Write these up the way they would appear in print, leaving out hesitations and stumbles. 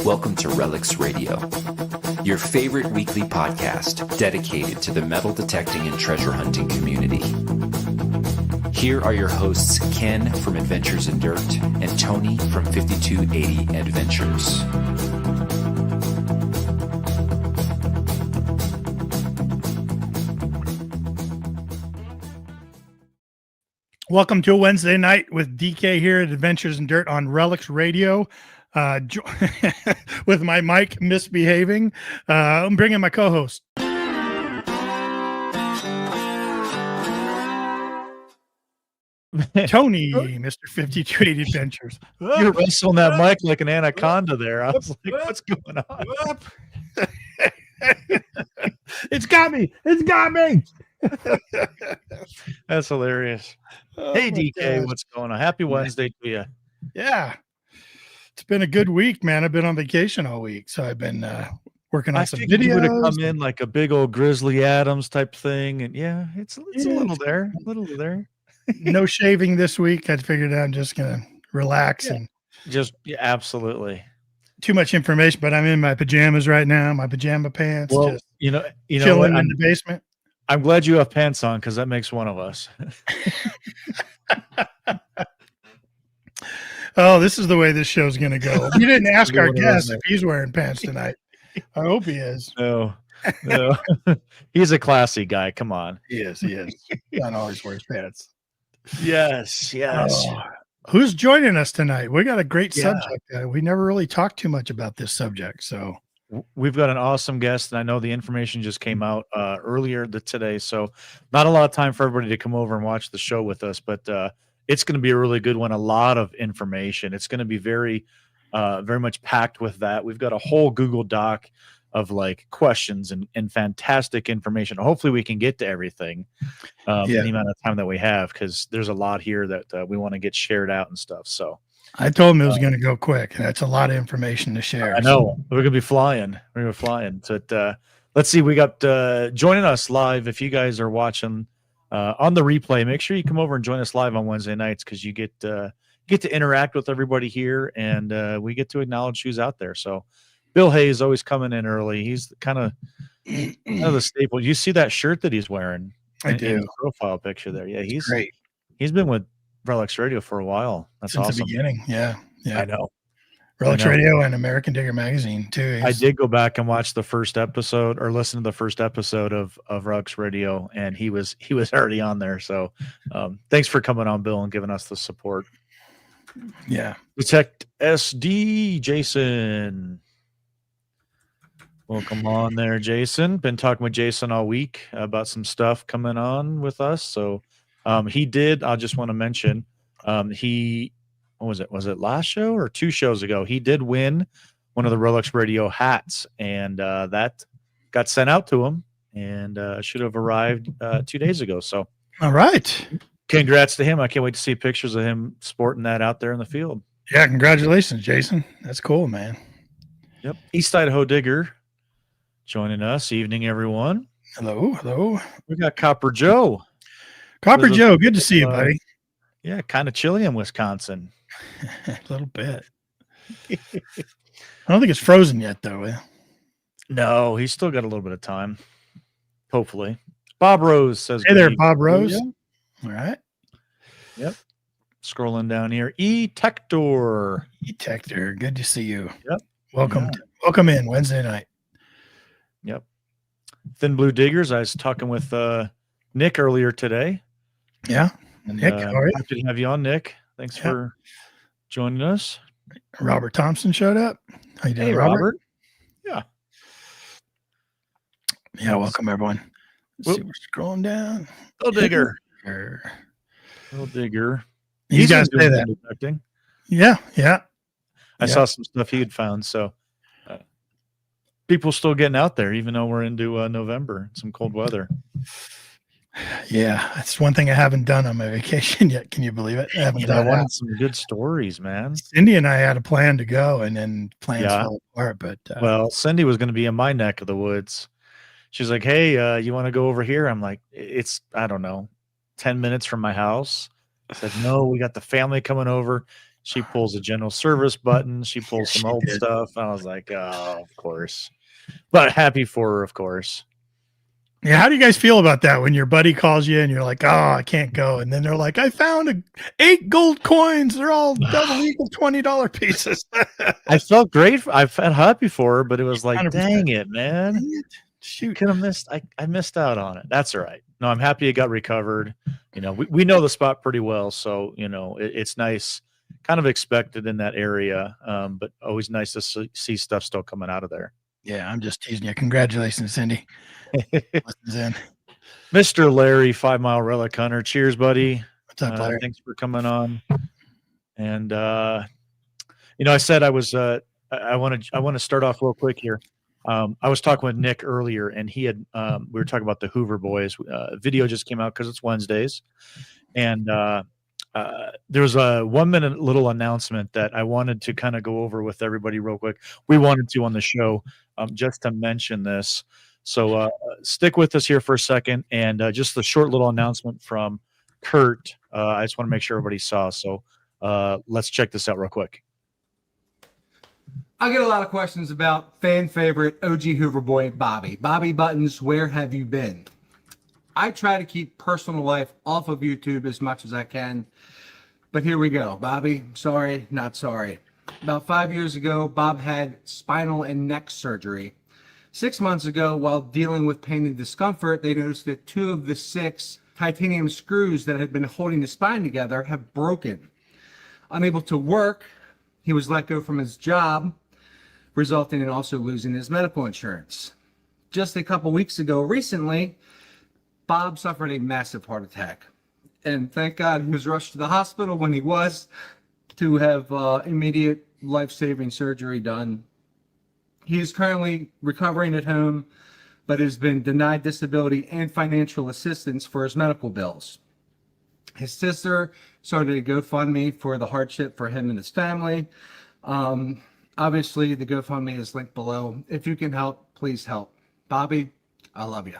Welcome to Relics Radio, your favorite weekly podcast dedicated to the metal detecting and treasure hunting community. Here are your hosts, Ken from Adventures in Dirt and Tony from 5280 Adventures. Welcome to a Wednesday night with DK here at Adventures in Dirt on Relics Radio. With my mic misbehaving, I'm bringing my co-host. Tony, Mr. 5280 Adventures. You're wrestling that mic like an anaconda there. I was like, what's going on? It's got me. It's got me. That's hilarious. Hey, DK, gosh. What's going on? Happy Wednesday to you. Yeah. It's been a good week, man. I've been on vacation all week, so I've been working on some videos. You would have come in like a big old Grizzly Adams type thing, and yeah, it's a little there, No shaving this week. I figured I'm just gonna relax and absolutely. Too much information, but I'm in my pajamas right now. My pajama pants. Well, just you know, chilling in the basement. I'm glad you have pants on because that makes one of us. Oh, this is the way this show's going to go. We didn't ask our guest if he's wearing pants tonight. I hope he is. No. He's a classy guy. Come on. He is. John always wears pants. Yes. Who's joining us tonight? We got a great subject. We never really talked too much about this subject. So we've got an awesome guest, and I know the information just came out earlier today. So not a lot of time for everybody to come over and watch the show with us, but it's going to be a really good one. A lot of information. It's going to be very much packed with that. We've got a whole Google Doc of like questions and fantastic information. Hopefully we can get to everything in the amount of time that we have, because there's a lot here that we want to get shared out and stuff. So I told him it was going to go quick. That's a lot of information to share. I know. We're going to be flying. But let's see. We got joining us live. If you guys are watching on the replay, make sure you come over and join us live on Wednesday nights, because you get to interact with everybody here, and we get to acknowledge who's out there. So Bill Hayes always coming in early. He's kind of the staple. You see that shirt that he's wearing? I do. In the profile picture there. Yeah, he's great. He's been with Relics Radio for a while. That's Since awesome. the beginning. Yeah. I know. Relics Radio and American Digger Magazine too. I did go back and watch the first episode, or listen to the first episode of Relics Radio, and he was already on there. So thanks for coming on, Bill, and giving us the support. Yeah. Detect SD, Jason. Welcome on there, Jason. Been talking with Jason all week about some stuff coming on with us. So he did, I just want to mention, what was it? Was it last show or 2 shows ago? He did win one of the Relics Radio hats, and that got sent out to him, and should have arrived 2 days ago. So, all right. Congrats to him. I can't wait to see pictures of him sporting that out there in the field. Yeah, congratulations, Jason. That's cool, man. Yep. East Idaho Digger joining us. Evening, everyone. Hello. We got Copper Joe. Copper Joe, good to see you, buddy. Yeah, kind of chilly in Wisconsin. A little bit. I don't think it's frozen yet, though. No, he's still got a little bit of time. Hopefully. Bob Rose says, hey there, Bob Rose. All right. Yep. Scrolling down here. E-Tector. E-Tector, good to see you. Yep. Welcome in Wednesday night. Yep. Thin Blue Diggers. I was talking with Nick earlier today. Yeah. Nick, all right. Happy to have you on, Nick. Thanks for joining us. Robert Thompson showed up. How you doing, hey, Robert? Yeah. Yeah, welcome, everyone. Let's see, we're scrolling down. Little Digger. You guys say that. Detecting. Yeah. I saw some stuff he had found. So people still getting out there, even though we're into November, some cold weather. Yeah, that's one thing I haven't done on my vacation yet. Can you believe it? I wanted some good stories, man. Cindy and I had a plan to go, and then plans fell apart. But well, Cindy was going to be in my neck of the woods. She's like, "Hey, you want to go over here?" I'm like, "It's, I don't know, 10 minutes from my house." I said, "No, we got the family coming over. She pulls a general service button. She pulls some old did. stuff. I was like, oh, of course. But happy for her, of course. Yeah, how do you guys feel about that when your buddy calls you and you're like, "Oh, I can't go," and then they're like, "I found 8 gold coins. They're all double equal $20 pieces." I felt great. I felt happy for her, but it was like, 100%. dang it, man. Shoot. Could have missed. I missed out on it. That's all right. No, I'm happy it got recovered. You know, we know the spot pretty well, so you know it's nice. Kind of expected in that area, but always nice to see stuff still coming out of there. Yeah, I'm just teasing you. Congratulations, Cindy. Listens in. Mr. Larry, 5 Mile Relic Hunter. Cheers, buddy. What's up, Larry? Thanks for coming on. And you know, I said I was I want to start off real quick here. I was talking with Nick earlier, and he had we were talking about the Hoover Boys. Video just came out because it's Wednesdays, and there was a 1-minute little announcement that I wanted to kind of go over with everybody real quick. We wanted to on the show just to mention this. So stick with us here for a second, and just the short little announcement from Kurt. I just want to make sure everybody saw. So let's check this out real quick. I get a lot of questions about fan favorite OG Hoover boy Bobby. Bobby Buttons, where have you been? I try to keep personal life off of YouTube as much as I can, but here we go. Bobby, sorry, not sorry. About 5 years ago, Bob had spinal and neck surgery. 6 months ago, while dealing with pain and discomfort, they noticed that 2 of the 6 titanium screws that had been holding the spine together have broken. Unable to work, he was let go from his job, resulting in also losing his medical insurance. Just a couple weeks ago, recently, Bob suffered a massive heart attack. And thank God he was rushed to the hospital when he was to have immediate life-saving surgery done. He is currently recovering at home, but has been denied disability and financial assistance for his medical bills. His sister started a GoFundMe for the hardship for him and his family. Obviously, the GoFundMe is linked below. If you can help, please help. Bobby, I love you.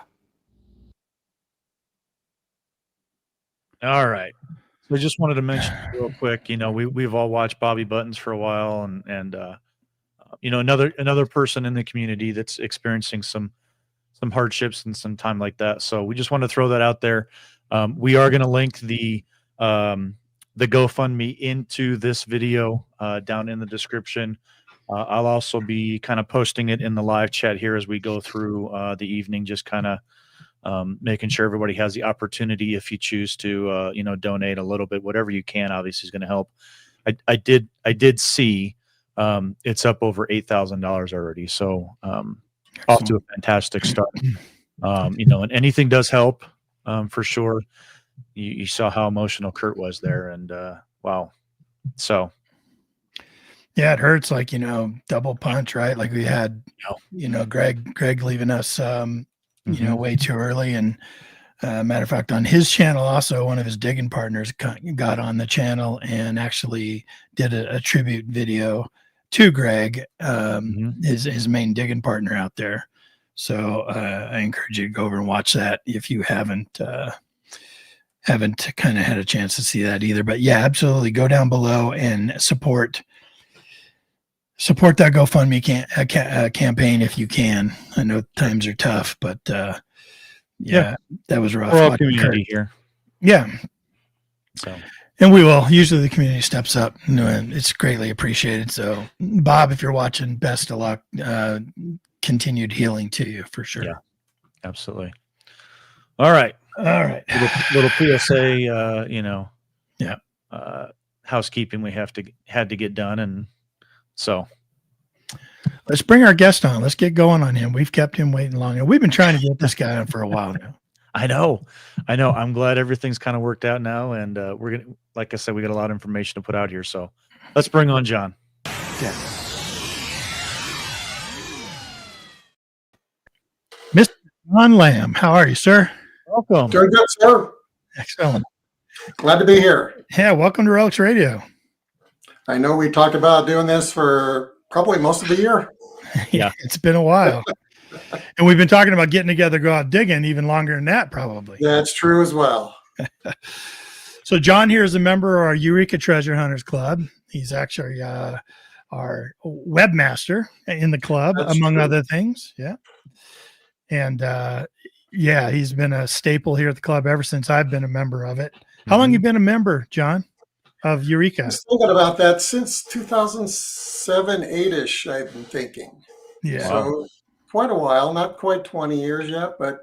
All right. So I just wanted to mention real quick, you know, we've all watched Bobby Buttons for a while, and you know, another person in the community that's experiencing some hardships and some time like that. So we just want to throw that out there. We are going to link the GoFundMe into this video down in the description. I'll also be kind of posting it in the live chat here as we go through the evening, just kind of making sure everybody has the opportunity, if you choose to, you know, donate a little bit, whatever you can, obviously is going to help. I did see it's up over $8,000 already. So off to a fantastic start. You know, and anything does help for sure. You saw how emotional Kurt was there, and wow. So yeah, it hurts, like, you know, double punch, right? Like we had, you know, Greg leaving us, you know, way too early. And matter of fact, on his channel, also one of his digging partners got on the channel and actually did a tribute video to Greg, his main digging partner out there. So I encourage you to go over and watch that if you haven't kind of had a chance to see that either. But yeah, absolutely, go down below and support that GoFundMe campaign if you can. I know times are tough, but yeah, that was rough. We're all community here. Yeah. So, and we will. Usually the community steps up, and it's greatly appreciated. So Bob, if you're watching, best of luck. Continued healing to you for sure. Yeah, absolutely. All right. Little PSA, you know, yeah, housekeeping we had to get done, and so let's bring our guest on. Let's get going on him. We've kept him waiting long, and we've been trying to get this guy on for a while now. I know. I'm glad everything's kind of worked out now, and we're gonna, like I said, we got a lot of information to put out here. So let's bring on John. Yeah. Mr. John Lambe, how are you, sir? Welcome. Doing good, sir. Excellent. Glad to be here. Yeah, welcome to Relics Radio. I know we talked about doing this for probably most of the year. Yeah, it's been a while. And we've been talking about getting together, go out digging even longer than that, probably. That's true as well. So John here is a member of our Eureka Treasure Hunters Club, He's actually our webmaster in the club, That's among true. other things. Yeah. And he's been a staple here at the club ever since I've been a member of it. How long you been a member, John, of Eureka? I was thinking about that since 2007, 8-ish, I've been thinking. Yeah. So quite a while, not quite 20 years yet, but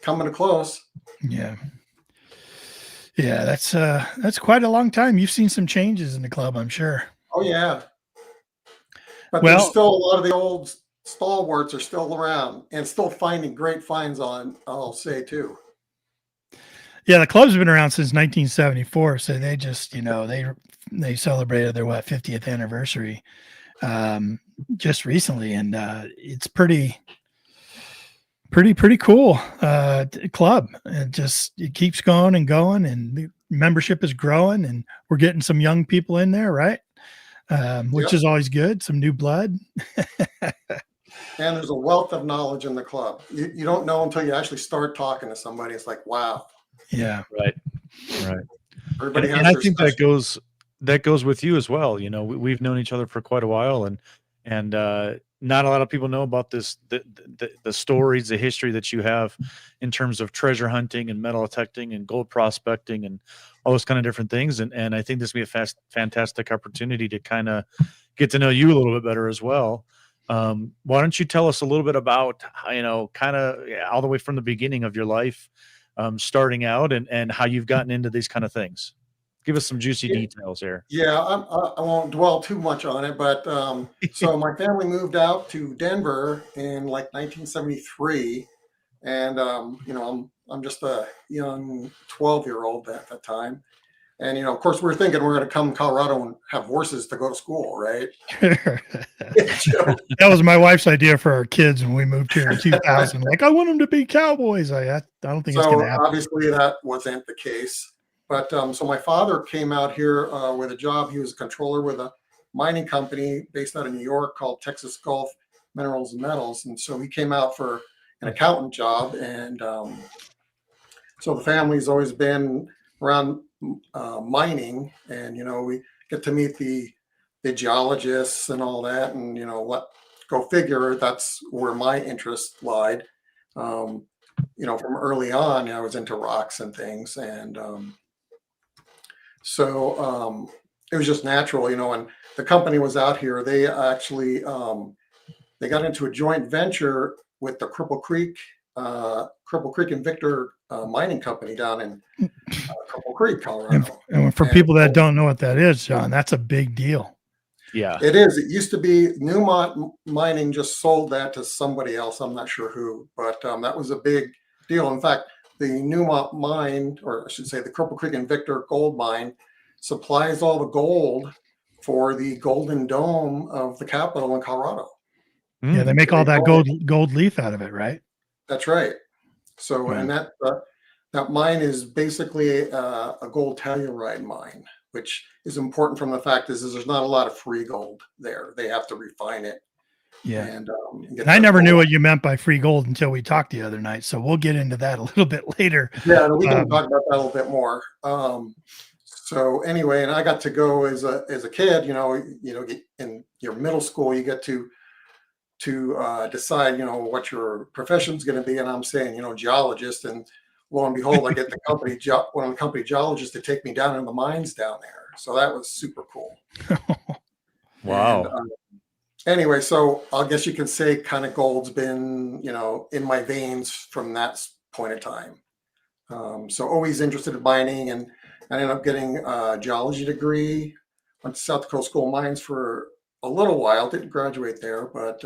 coming to close. Yeah. Yeah, that's quite a long time. You've seen some changes in the club, I'm sure. Oh yeah. But Well- there's still a lot of the old stalwarts are still around and still finding great finds on, I'll say too. Yeah, the club's been around since 1974, so they just, they celebrated their 50th anniversary just recently, and it's pretty cool club. It keeps going, and the membership is growing, and we're getting some young people in there, right? Which is always good, some new blood. And there's a wealth of knowledge in the club. You don't know until you actually start talking to somebody. It's like, wow. Yeah. Right. Everybody has And I their think special- that goes with you as well. We've known each other for quite a while, and not a lot of people know about the stories, the history that you have in terms of treasure hunting and metal detecting and gold prospecting and all those kind of different things. And I think this would be a fantastic opportunity to kind of get to know you a little bit better as well. Why don't you tell us a little bit about, kind of all the way from the beginning of your life, starting out and how you've gotten into these kind of things. Give us some juicy details here. Yeah, I won't dwell too much on it, but so my family moved out to Denver in like 1973, and I'm just a young 12-year-old at the time, and of course we're thinking we're going to come to Colorado and have horses to go to school, right? That was my wife's idea for our kids when we moved here in 2000. Like, I want them to be cowboys. I don't think it's going to happen. Obviously that wasn't the case. But so my father came out here with a job. He was a controller with a mining company based out of New York called Texas Gulf Minerals and Metals. And so he came out for an accountant job. And so the family's always been around mining. And, we get to meet the geologists and all that. And, go figure, that's where my interest lied. From early on, I was into rocks and things. And so it was just natural, and the company was out here. They actually they got into a joint venture with the Cripple Creek and Victor mining company down in Cripple Creek, Colorado. And for people that don't know what that is, John, that's a big deal. Yeah, it is. It used to be Newmont Mining just sold that to somebody else. I'm not sure who, but that was a big deal. In fact, the Newmont mine, or I should say the Cripple Creek and Victor gold mine, supplies all the gold for the Golden Dome of the Capitol in Colorado. Yeah, they make all that gold leaf out of it, right? That's right. So, and that mine is basically a gold telluride mine, which is important from the fact is there's not a lot of free gold there. They have to refine it. Yeah. And I never knew what you meant by free gold until we talked the other night. So we'll get into that a little bit later. Yeah, we can talk about that a little bit more. So anyway, and I got to go as a kid, in your middle school, you get to decide, what your profession's going to be. And I'm saying, geologist, and lo and behold, I get one of the company geologists to take me down in the mines down there. So that was super cool. Wow. And, anyway, so I guess you can say kind of gold's been, in my veins from that point of time. So always interested in mining, and I ended up getting a geology degree. Went to South Dakota School of Mines for a little while. Didn't graduate there, but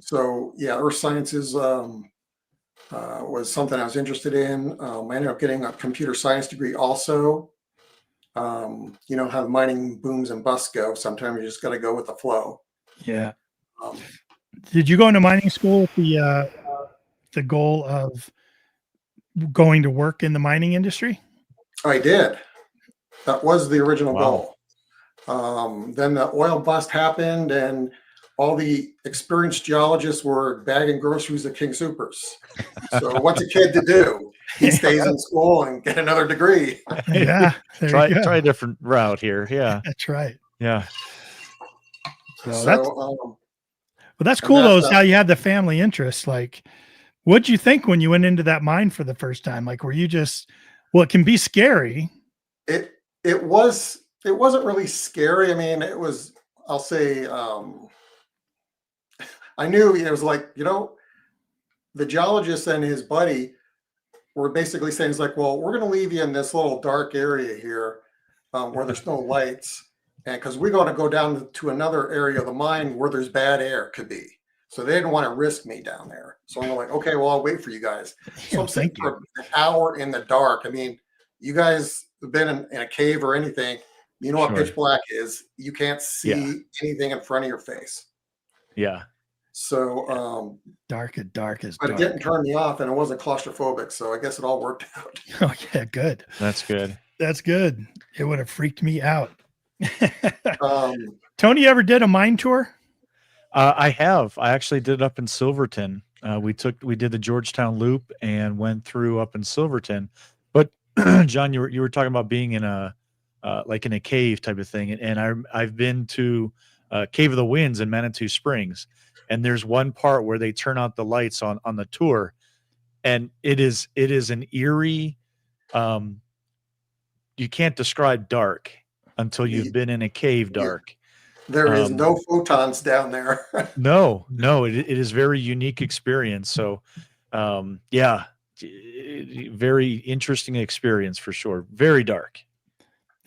so yeah, earth sciences was something I was interested in. I ended up getting a computer science degree also. How the mining booms and busts go. Sometimes you just got to go with the flow. Yeah. Did you go into mining school with the goal of going to work in the mining industry? I did. That was the original goal. Then the oil bust happened, and all the experienced geologists were bagging groceries at King Soopers. So what's a kid to do? he stays in school and get another degree. Yeah. Try a different route here. Yeah. That's right. Yeah. Well, that's cool though, is how you had the family interest. Like, what'd you think when you went into that mine for the first time? Like, were you just, well, it can be scary. It wasn't really scary. I mean, it was, I'll say, I knew it was like, the geologist and his buddy were basically saying, it's like, well, we're going to leave you in this little dark area here where there's no lights. And because we're going to go down to another area of the mine where there's bad air could be. So they didn't want to risk me down there. So I'm like, okay, well, I'll wait for you guys. So I'm sitting for an hour in the dark. I mean, you guys have been in a cave or anything. You know what pitch black is. You can't see anything in front of your face. Yeah. So dark as dark. But it didn't turn me off, and I wasn't claustrophobic. So I guess it all worked out. Oh, yeah, good. That's good. That's good. It would have freaked me out. Tony, ever did a mine tour? I have. I actually did it up in Silverton. We did the Georgetown Loop and went through up in Silverton. But John, you were talking about being in a like in a cave type of thing, and I've been to Cave of the Winds in Manitou Springs, and there's one part where they turn out the lights on the tour, and it is an eerie. You can't describe dark until you've been in a cave dark. There is no photons down there. No, it is very unique experience. So, very interesting experience for sure. Very dark.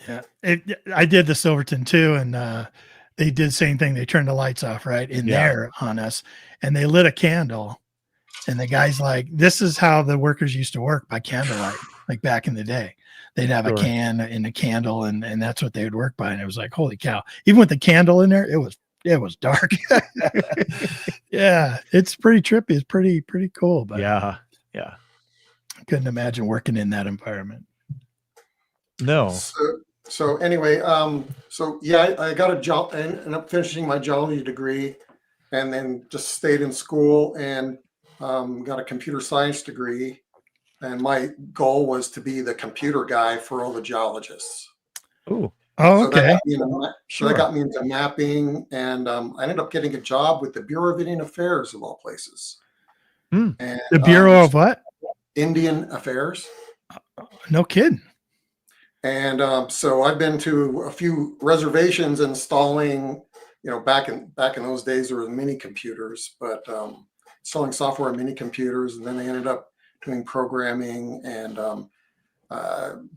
Yeah, I did the Silverton too, and they did the same thing. They turned the lights off right in there on us, and they lit a candle. And the guy's like, "This is how the workers used to work, by candlelight, like back in the day. They'd have a can and a candle, and that's what they would work by." And it was like, holy cow! Even with the candle in there, it was dark. Yeah, it's pretty trippy. It's pretty cool. But yeah, I couldn't imagine working in that environment. No. So anyway, I got a job and ended up finishing my geology degree, and then just stayed in school and got a computer science degree. And my goal was to be the computer guy for all the geologists. Oh, okay. So that got me into mapping, and I ended up getting a job with the Bureau of Indian Affairs of all places. And, the Bureau of what? Indian Affairs. No kidding. And so I've been to a few reservations installing, back in those days there were mini computers, but installing software on mini computers, and then they ended up doing programming and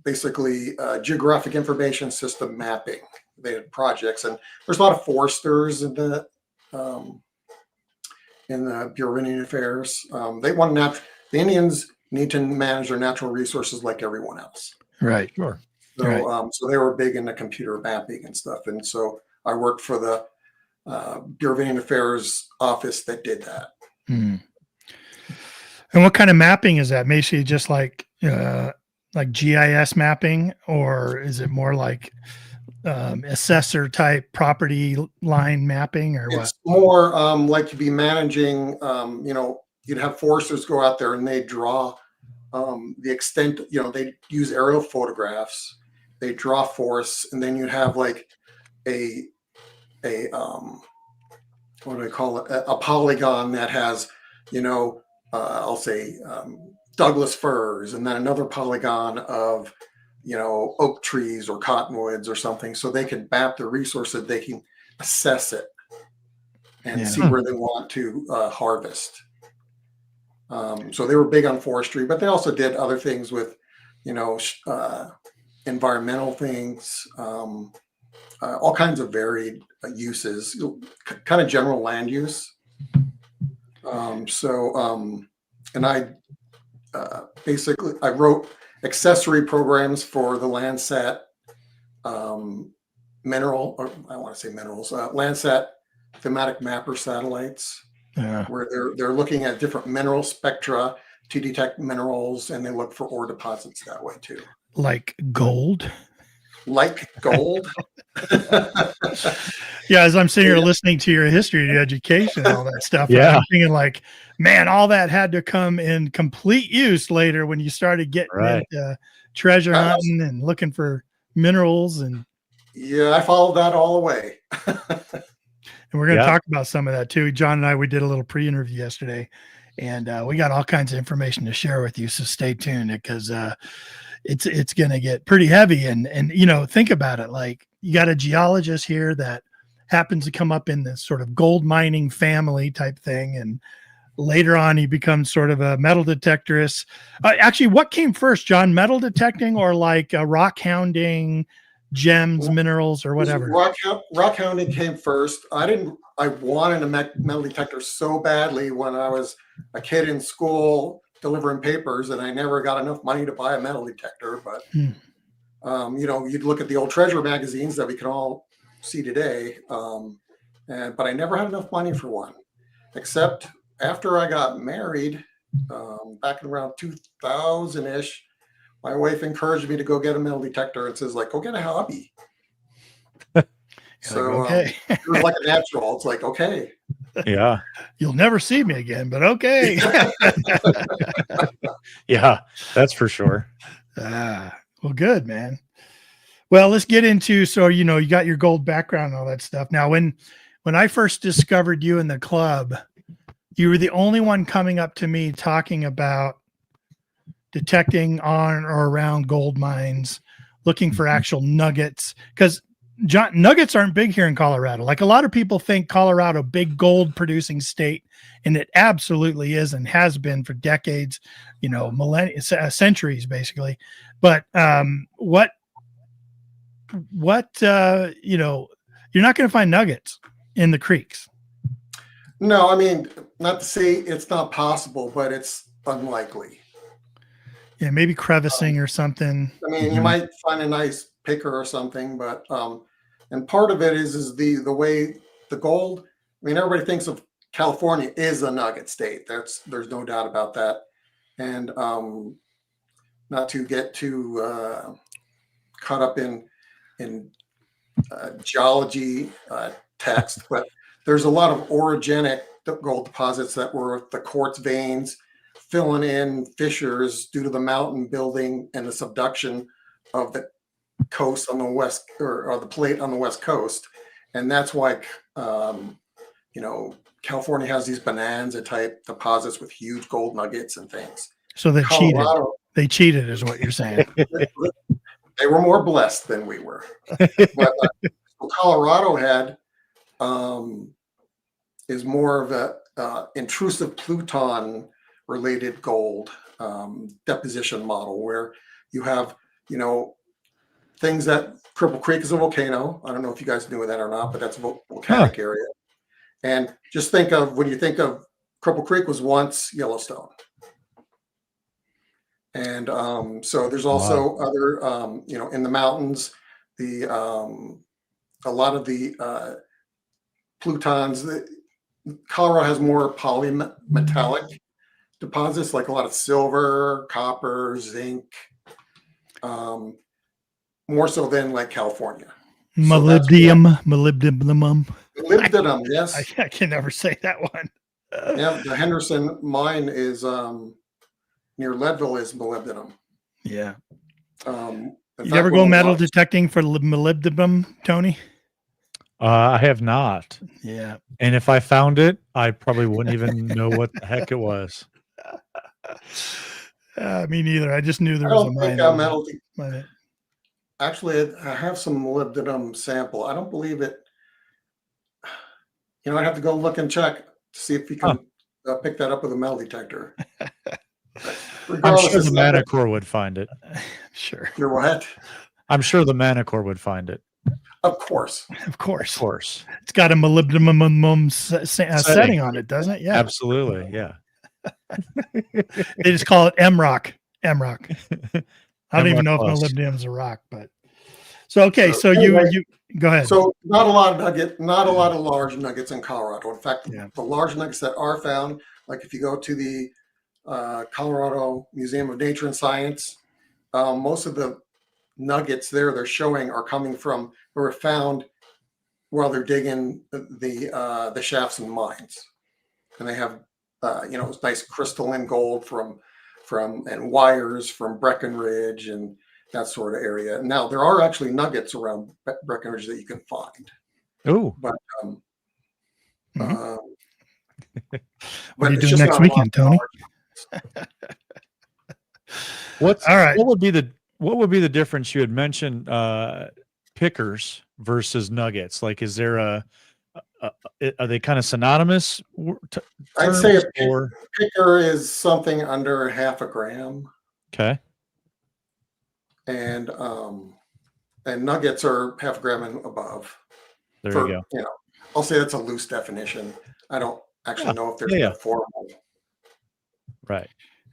basically geographic information system mapping. They had projects, and there's a lot of foresters in the Bureau of Indian Affairs. The Indians need to manage their natural resources like everyone else. Right. Sure. So, right. So they were big into computer mapping and stuff, and so I worked for the Bureau of Indian Affairs office that did that. Hmm. And what kind of mapping is that? Basically just like GIS mapping, or is it more like assessor type property line mapping, or what? It's more like you'd be managing, you'd have foresters go out there and they draw the extent, they use aerial photographs, they draw forests, and then you have like a what do I call it? A polygon that has, I'll say Douglas firs, and then another polygon of, oak trees or cottonwoods or something, so they can map the resources, they can assess it and see where they want to harvest. So they were big on forestry, but they also did other things with, environmental things, all kinds of varied uses, kind of general land use. And I basically wrote accessory programs for the Landsat Landsat thematic mapper satellites, where they're looking at different mineral spectra to detect minerals, and they look for ore deposits that way too. Like gold? Like gold? Yeah, as I'm sitting here listening to your history, your education, and all that stuff, Yeah. I'm thinking like man, all that had to come in complete use later when you started getting Right. into treasure hunting and looking for minerals. And Yeah, I followed that all the way. we're going to Yeah. talk about some of that too. John and I, we did a little pre-interview yesterday, and we got all kinds of information to share with you. So stay tuned, because it's going to get pretty heavy. And think about it. Like, you got a geologist here that happens to come up in this sort of gold mining family type thing, and later on he becomes sort of a metal detectorist. Actually, what came first, John? Metal detecting or like rock hounding, gems, minerals, or whatever? Rock hounding came first. I wanted a metal detector so badly when I was a kid in school delivering papers, and I never got enough money to buy a metal detector. But you'd look at the old treasure magazines that we can all see today, but I never had enough money for one, except after I got married, back in around 2000-ish. My wife encouraged me to go get a metal detector and says, like, go get a hobby. So okay. it was like a natural. It's like, okay. Yeah. You'll never see me again, but okay. Yeah, that's for sure. Well, good, man. Well, let's get into, so, you got your gold background and all that stuff. Now, when I first discovered you in the club, you were the only one coming up to me talking about detecting on or around gold mines, looking for actual nuggets. Because nuggets aren't big here in Colorado. Like, a lot of people think Colorado, big gold producing state, and it absolutely is and has been for decades, millennia, centuries basically. But you're not going to find nuggets in the creeks. No, I mean, not to say it's not possible, but it's unlikely. Yeah, maybe crevicing or something. I mean, you might find a nice picker or something, but and part of it is the way the gold. I mean, everybody thinks of California is a nugget state. There's no doubt about that. And not to get too caught up in geology text, but there's a lot of orogenic gold deposits that were the quartz veins filling in fissures due to the mountain building and the subduction of the coast on the west, or the plate on the west coast. And that's why California has these bonanza type deposits with huge gold nuggets and things. So they cheated is what you're saying. They were more blessed than we were. But Colorado had is more of a intrusive Pluton related gold deposition model, where you have things that Cripple Creek is a volcano. I don't know if you guys knew that or not, but that's a volcanic area. And just think of, when you think of Cripple Creek, was once Yellowstone. And so there's also other in the mountains, a lot of the plutons. Colorado has more polymetallic deposits, like a lot of silver, copper, zinc, more so than like California. Molybdenum. Molybdenum, yes. I can never say that one. Yeah, the Henderson mine is near Leadville is molybdenum. Yeah. You ever go metal detecting for molybdenum, Tony? I have not. Yeah. And if I found it, I probably wouldn't even know what the heck it was. Me neither. I just knew there was a mine. Actually, I have some molybdenum sample. I don't believe it. I have to go look and check to see if you can pick that up with a metal detector. I'm sure the Manticore would find it. Sure. You're what? I'm sure the Manticore would find it. Of course. It's got a molybdenum setting on it, doesn't it? Yeah. Absolutely. Yeah. They just call it M-Rock. I don't even know if molybdenum is a rock, but so okay. So anyway, you go ahead. So not a lot of large nuggets in Colorado. In fact, the large nuggets that are found, like if you go to the Colorado Museum of Nature and Science, most of the nuggets they're showing are coming from, were found while they're digging the shafts and mines, and they have nice crystalline gold from and wires from Breckenridge and that sort of area. Now there are actually nuggets around Breckenridge that you can find. Oh, But Mhm. but What are you it's doing just next not a lot weekend, of Tony? what's All right. what would be the difference? You had mentioned pickers versus nuggets. Like, is there are they kind of synonymous I'd say terms, a or picker is something under half a gram, okay? and nuggets are half a gram and above. There For you go. I'll say that's a loose definition. I don't actually know if there's Yeah. a formal. Right.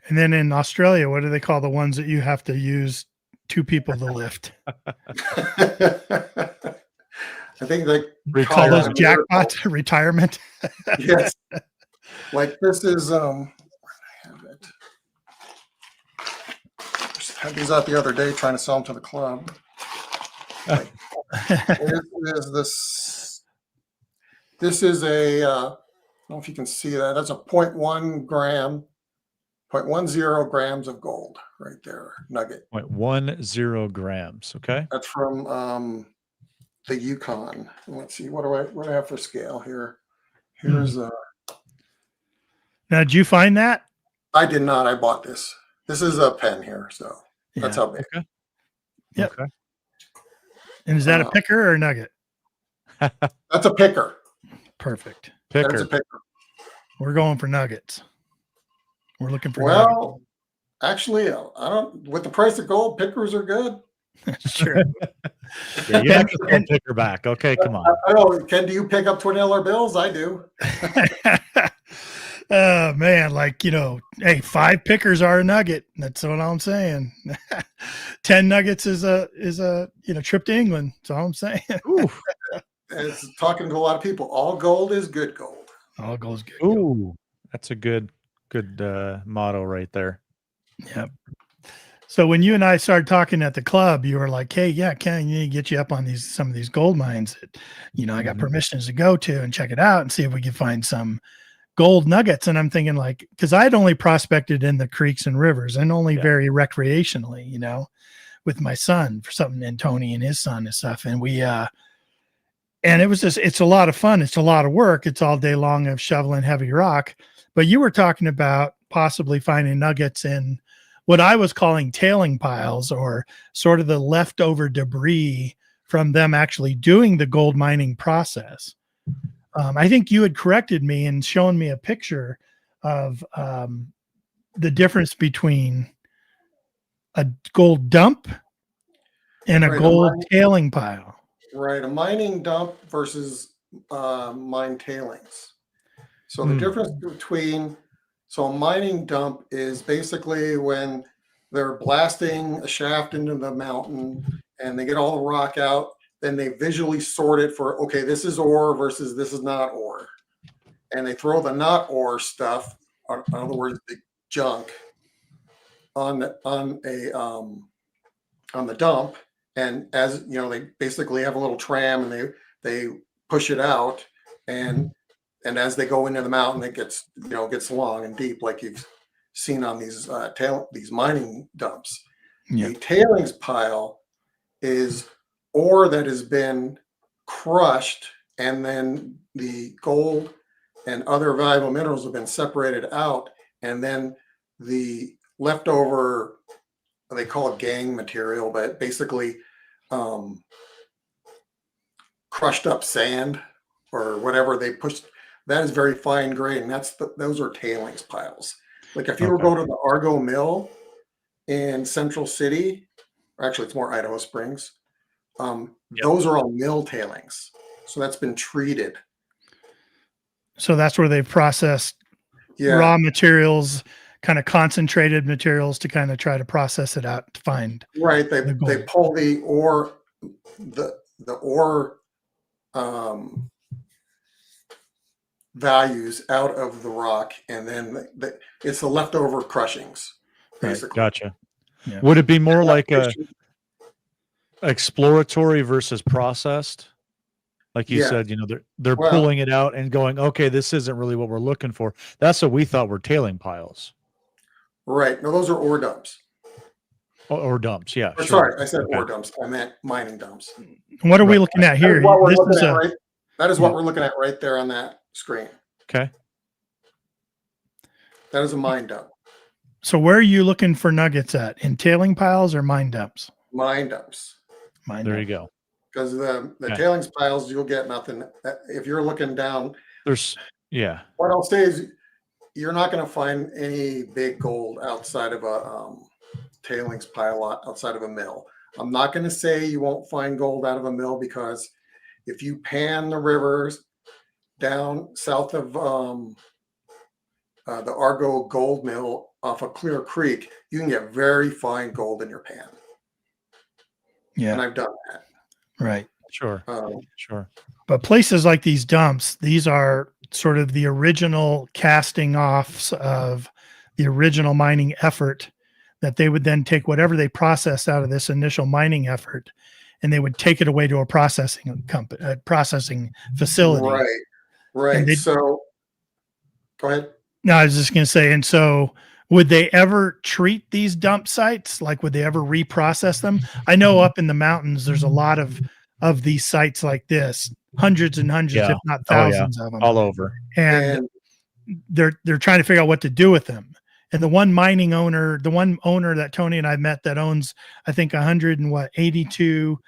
And then in Australia, what do they call the ones that you have to use 2 people to lift? I think they Call those Retirement. jackpots retirement. Yes. Like this is where did I have it? Just had these out the other day trying to sell them to the club. Like, this is a I don't know if you can see that. That's a 0.1 gram, 0.10 grams of gold right there, nugget. 0.10 grams. Okay. That's from the Yukon. Let's see, what do I have for scale here? Here's Now, did you find that? I did not. I bought this. This is a pen here, so that's Yeah. how big. Okay. Yep. Okay. And is that a picker or a nugget? That's a picker. Perfect. That's a Picker. picker. We're going for nuggets. We're looking for nuggets. Well, actually, I don't. With the price of gold, pickers are good. Sure. Yeah, you have to throw a picker back. Okay, come on. I don't know. Ken, do you pick up $20 bills? I do. Oh man, like hey, 5 pickers are a nugget. That's what I'm saying. 10 nuggets is a trip to England. That's all I'm saying. It's talking to a lot of people. All gold is good gold. All goes good. Ooh, that's a good motto right there. Yep. So when you and I started talking at the club, you were like, "Hey, yeah, Ken, I need to get you up on some of these gold mines that, I got permissions to go to and check it out and see if we can find some gold nuggets." And I'm thinking because I'd only prospected in the creeks and rivers and only very recreationally, with my son for something, and Tony and his son and stuff. And we, and it was it's a lot of fun. It's a lot of work. It's all day long of shoveling heavy rock. But you were talking about possibly finding nuggets in what I was calling tailing piles, or sort of the leftover debris from them actually doing the gold mining process. I think you had corrected me and shown me a picture of the difference between a gold dump and a gold tailing pile. Right, a mining dump versus mine tailings. So the difference between a mining dump is basically when they're blasting a shaft into the mountain and they get all the rock out, then they visually sort it for, okay, this is ore versus this is not ore. And they throw the not ore stuff, or in other words, the junk, on the dump. And as they basically have a little tram and they push it out, and as they go into the mountain, it gets long and deep, like you've seen on these mining dumps. Yeah. A tailings pile is ore that has been crushed, and then the gold and other valuable minerals have been separated out, and then the leftover, they call it gang material, but basically crushed up sand or whatever they pushed, that is very fine grain. Those are tailings piles. Like if you were go to the Argo Mill in Central City, or actually it's more Idaho Springs, those are all mill tailings. So that's been treated. So that's where they've processed raw materials, kind of concentrated materials, to kind of try to process it out to find. Right. They pull the ore, the ore values out of the rock, and then it's the leftover crushings, basically. Right, gotcha. Yeah. Would it be more like a exploratory versus processed? Like you Yeah. said, they're Well, pulling it out and going, okay, this isn't really what we're looking for. That's what we thought were tailing piles right. No, those are ore dumps. or dumps. Yeah, Or sure. sorry, I said Okay. ore dumps. I meant mining dumps. What are we Right. looking at That here? is what we're This looking is at a right. That is Yeah. what we're looking at right there on that screen. Okay. That is a mine dump. So where are you looking for nuggets at? In tailing piles or mine dumps? Mine dumps. Mine There you dumps. go. Because the Okay. tailings piles, you'll get nothing. If you're looking down, Yeah. what I'll say is you're not going to find any big gold outside of a tailings pile outside of a mill. I'm not going to say you won't find gold out of a mill, because if you pan the rivers down south of the Argo Gold Mill off of Clear Creek, you can get very fine gold in your pan. And Yeah, I've done that. right. Sure. Um, Sure. But places like these dumps, these are sort of the original casting offs of the original mining effort, that they would then take whatever they processed out of this initial mining effort, and they would take it away to a processing company, processing facility. right. And Right. they- So go ahead. No, I was just going to say, and so would they ever treat these dump sites? Like, would they ever reprocess them? I know up in the mountains, there's a lot of these sites like this, hundreds and hundreds, Yeah. if not Oh, yeah. thousands of them. All over. And they're trying to figure out what to do with them. And the one owner that Tony and I met that owns, I think 82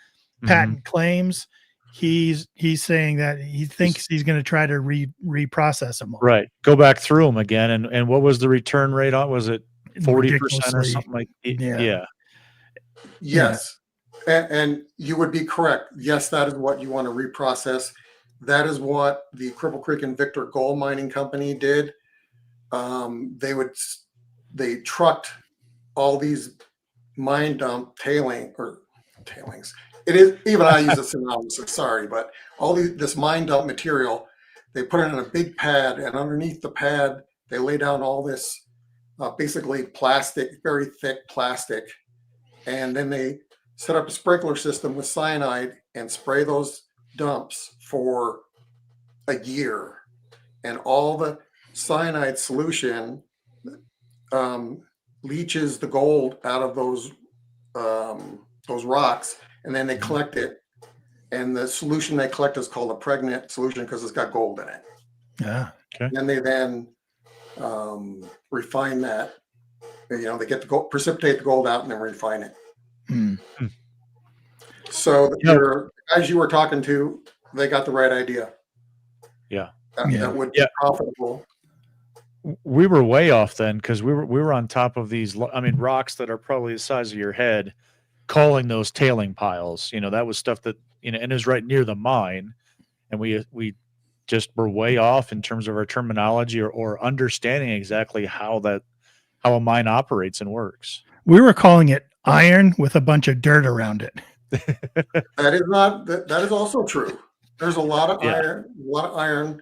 patent claims, he's saying that he thinks he's going to try to reprocess them all. Right. Go back through them again. And what was the return rate on? Was it 40% or Ridiculously. something like that? Yeah. Yes. And you would be correct. Yes, that is what you want to reprocess. That is what the Cripple Creek and Victor Gold Mining Company did. They trucked all these mine dump tailings. It is, even I use a synonymous, sorry, but this mine dump material, they put it in a big pad, and underneath the pad, they lay down all this basically plastic, very thick plastic. And then they set up a sprinkler system with cyanide and spray those dumps for a year. And all the cyanide solution leaches the gold out of those rocks, and then they collect it. And the solution they collect is called a pregnant solution because it's got gold in it. Yeah. Okay. And they then refine that. They get the gold, precipitate the gold out, and then refine it. Mm. So the guys you were talking to, they got the right idea. Yeah. That would be profitable. We were way off then, because we were on top of these, rocks that are probably the size of your head, calling those tailing piles. That was stuff that, and it was right near the mine. And we just were way off in terms of our terminology or understanding exactly how a mine operates and works. We were calling it iron with a bunch of dirt around it. That is also true. There's a lot of iron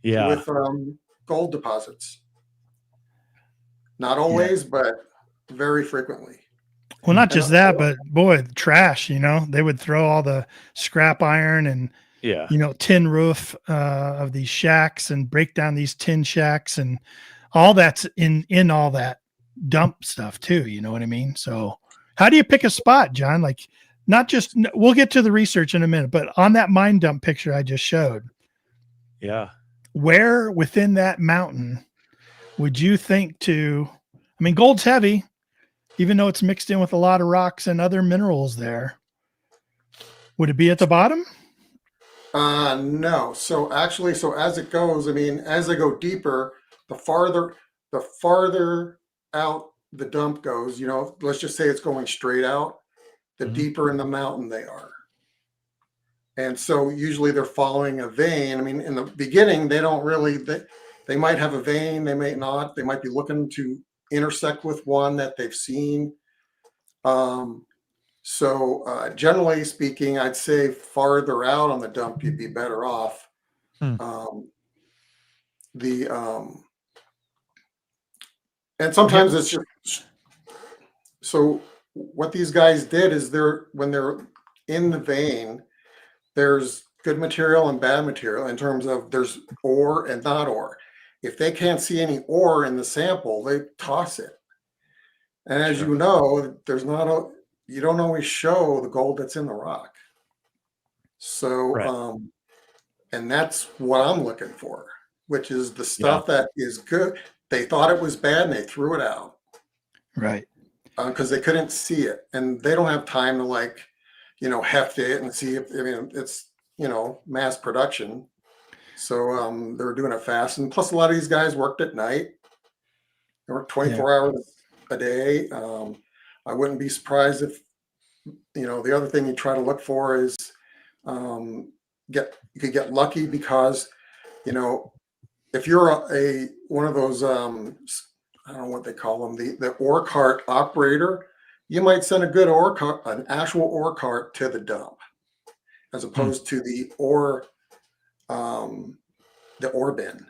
Yeah. with gold deposits. Not always, but very frequently. Well, not just that, but boy, the trash, they would throw all the scrap iron and, tin roof of these shacks and break down these tin shacks, and all that's in all that dump stuff too. You know what I mean? So how do you pick a spot, John? Like, not just, we'll get to the research in a minute, but on that mine dump picture I just showed, where within that mountain would you think gold's heavy, even though it's mixed in with a lot of rocks and other minerals there. Would it be at the bottom? No. So as it goes, as they go deeper, the farther out the dump goes, let's just say it's going straight out, the deeper in the mountain they are. And so usually they're following a vein. In the beginning, they don't really, they might have a vein, they may not, they might be looking to intersect with one that they've seen. Generally speaking, I'd say farther out on the dump, you'd be better off. And sometimes it's just, so what these guys did is when they're in the vein, there's good material and bad material in terms of there's ore and not ore. If they can't see any ore in the sample, they toss it. And as you know, you don't always show the gold that's in the rock. So, and that's what I'm looking for, which is the stuff that is good. They thought it was bad and they threw it out. Right. Because they couldn't see it, and they don't have time to heft it and see if, it's, mass production. So they were doing it fast. And plus a lot of these guys worked at night. They worked 24 hours a day. I wouldn't be surprised if, the other thing you try to look for is you could get lucky because, if you're one of those, I don't know what they call them, the ore cart operator, you might send a good ore cart, an actual ore cart to the dump, as opposed to the ore bin.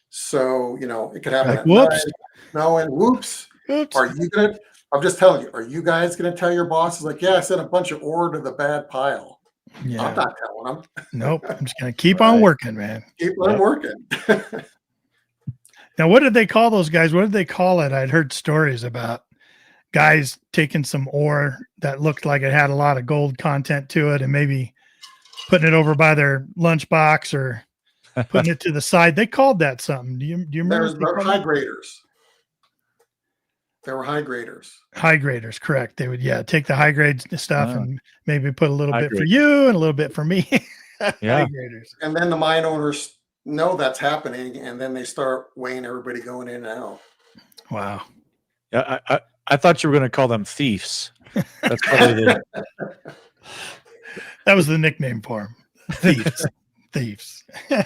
So, it could happen at night. No, and whoops. I'm just telling you, are you guys going to tell your bosses like, yeah, I sent a bunch of ore to the bad pile? Yeah. I'm not telling them. Nope. I'm just going to keep on working, man. Keep on working. Now, what did they call those guys? What did they call it? I'd heard stories about guys taking some ore that looked like it had a lot of gold content to it and maybe putting it over by their lunchbox or putting it to the side. They called that something. Do you remember? They're high graders. They were high graders. High graders, correct. They would, take the high grade stuff and maybe put a little bit for you and a little bit for me. High graders. And then the mine owners know that's happening, and then they start weighing everybody going in and out. Wow. Yeah, I thought you were going to call them thieves. That's probably that was the nickname for them. Thieves. Thieves. They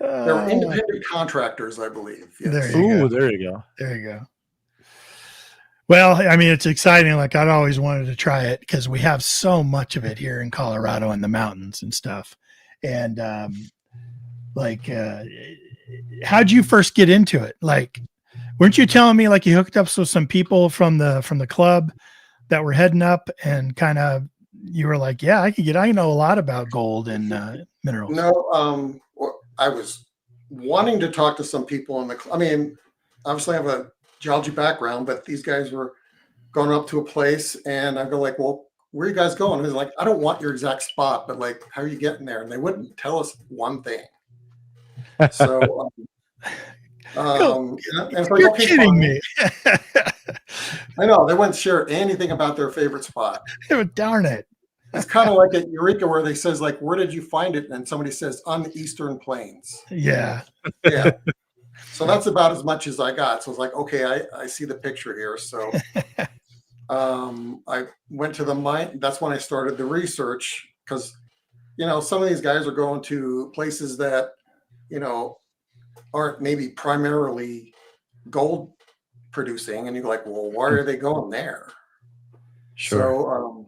were independent contractors, I believe. Yes. There you go. There you go. Well, I mean, it's exciting. Like, I'd always wanted to try it because we have so much of it here in Colorado in the mountains and stuff. And how'd you first get into it? Like, weren't you telling me like you hooked up with some people from the club that were heading up and kind of you were like, yeah, I know a lot about gold and minerals. No, I was wanting to talk to some people in the club. I mean, obviously I have a geology background, but these guys were going up to a place and I go like, well, where are you guys going? And he's like, I don't want your exact spot, but like, how are you getting there? And they wouldn't tell us one thing. So, and it's like, you're kidding me. I know they wouldn't share anything about their favorite spot. Darn it. It's kind of like at Eureka where they says like, where did you find it? And somebody says on the Eastern Plains. Yeah. Yeah. So that's about as much as I got. So it's like, okay, I see the picture here. So I went to the mine. That's when I started the research because, some of these guys are going to places that, aren't maybe primarily gold producing. And you're like, well, why are they going there? Sure.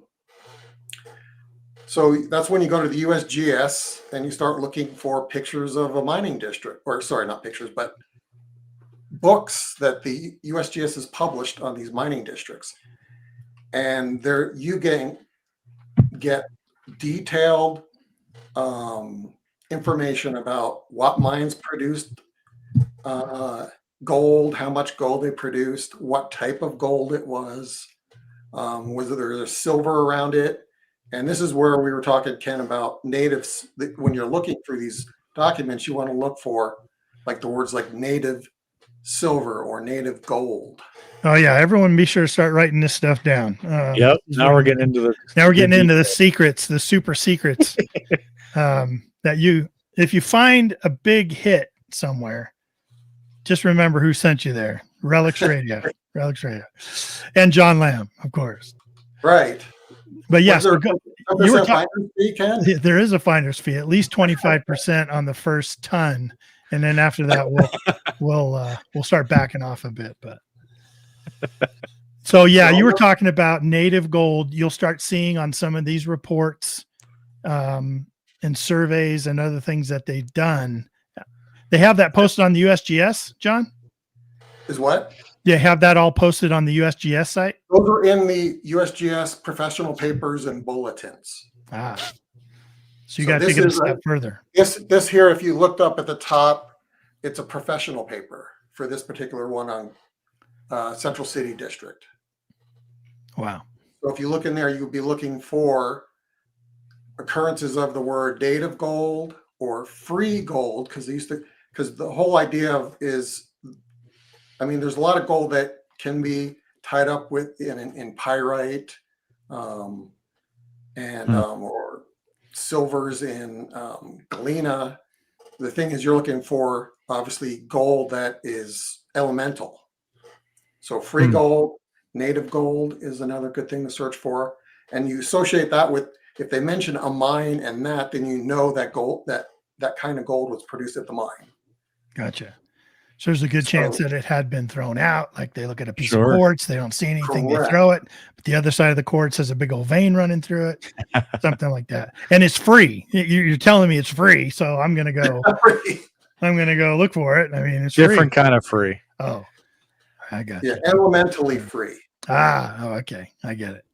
So that's when you go to the USGS and you start looking for pictures of a mining district, or sorry, not pictures, but books that the USGS has published on these mining districts. And there you get detailed information about what mines produced gold, how much gold they produced, what type of gold it was there silver around it. And this is where we were talking, Ken, about natives. When you're looking through these documents, you want to look for like the words like native silver or native gold. Oh yeah, everyone be sure to start writing this stuff down. Yep. Now we're getting into the secrets, the super secrets. That if you find a big hit somewhere, just remember who sent you there. Relics Radio. Relics Radio. And John Lambe, of course. Right. But yes, there a finder's fee, Ken? There is a finder's fee, at least 25% on the first ton, and then after that we'll start backing off a bit. But so yeah, you were talking about native gold. You'll start seeing on some of these reports and surveys and other things that they've done. They have that posted on the USGS, John? Is what? They have that all posted on the USGS site? Those are in the USGS professional papers and bulletins. Ah. So you got to take it a step further. This here, if you looked up at the top, it's a professional paper for this particular one on Central City District. Wow. So if you look in there, you'll be looking for occurrences of the word native gold or free gold, because the whole idea is, I mean, there's a lot of gold that can be tied up with in pyrite, or silvers in galena. The thing is, you're looking for obviously gold that is elemental. So free gold, native gold is another good thing to search for. And you associate that with, if they mention a mine and that, then you know that gold, that kind of gold was produced at the mine. Gotcha. So there's a good chance that it had been thrown out. Like they look at a piece of quartz, they don't see anything, they throw it. But the other side of the quartz has a big old vein running through it, something like that. And it's free. You're telling me it's free, so I'm gonna go. I'm gonna go look for it. I mean, it's different free. Kind of free. Oh, I got you. Elementally free. Oh, okay, I get it.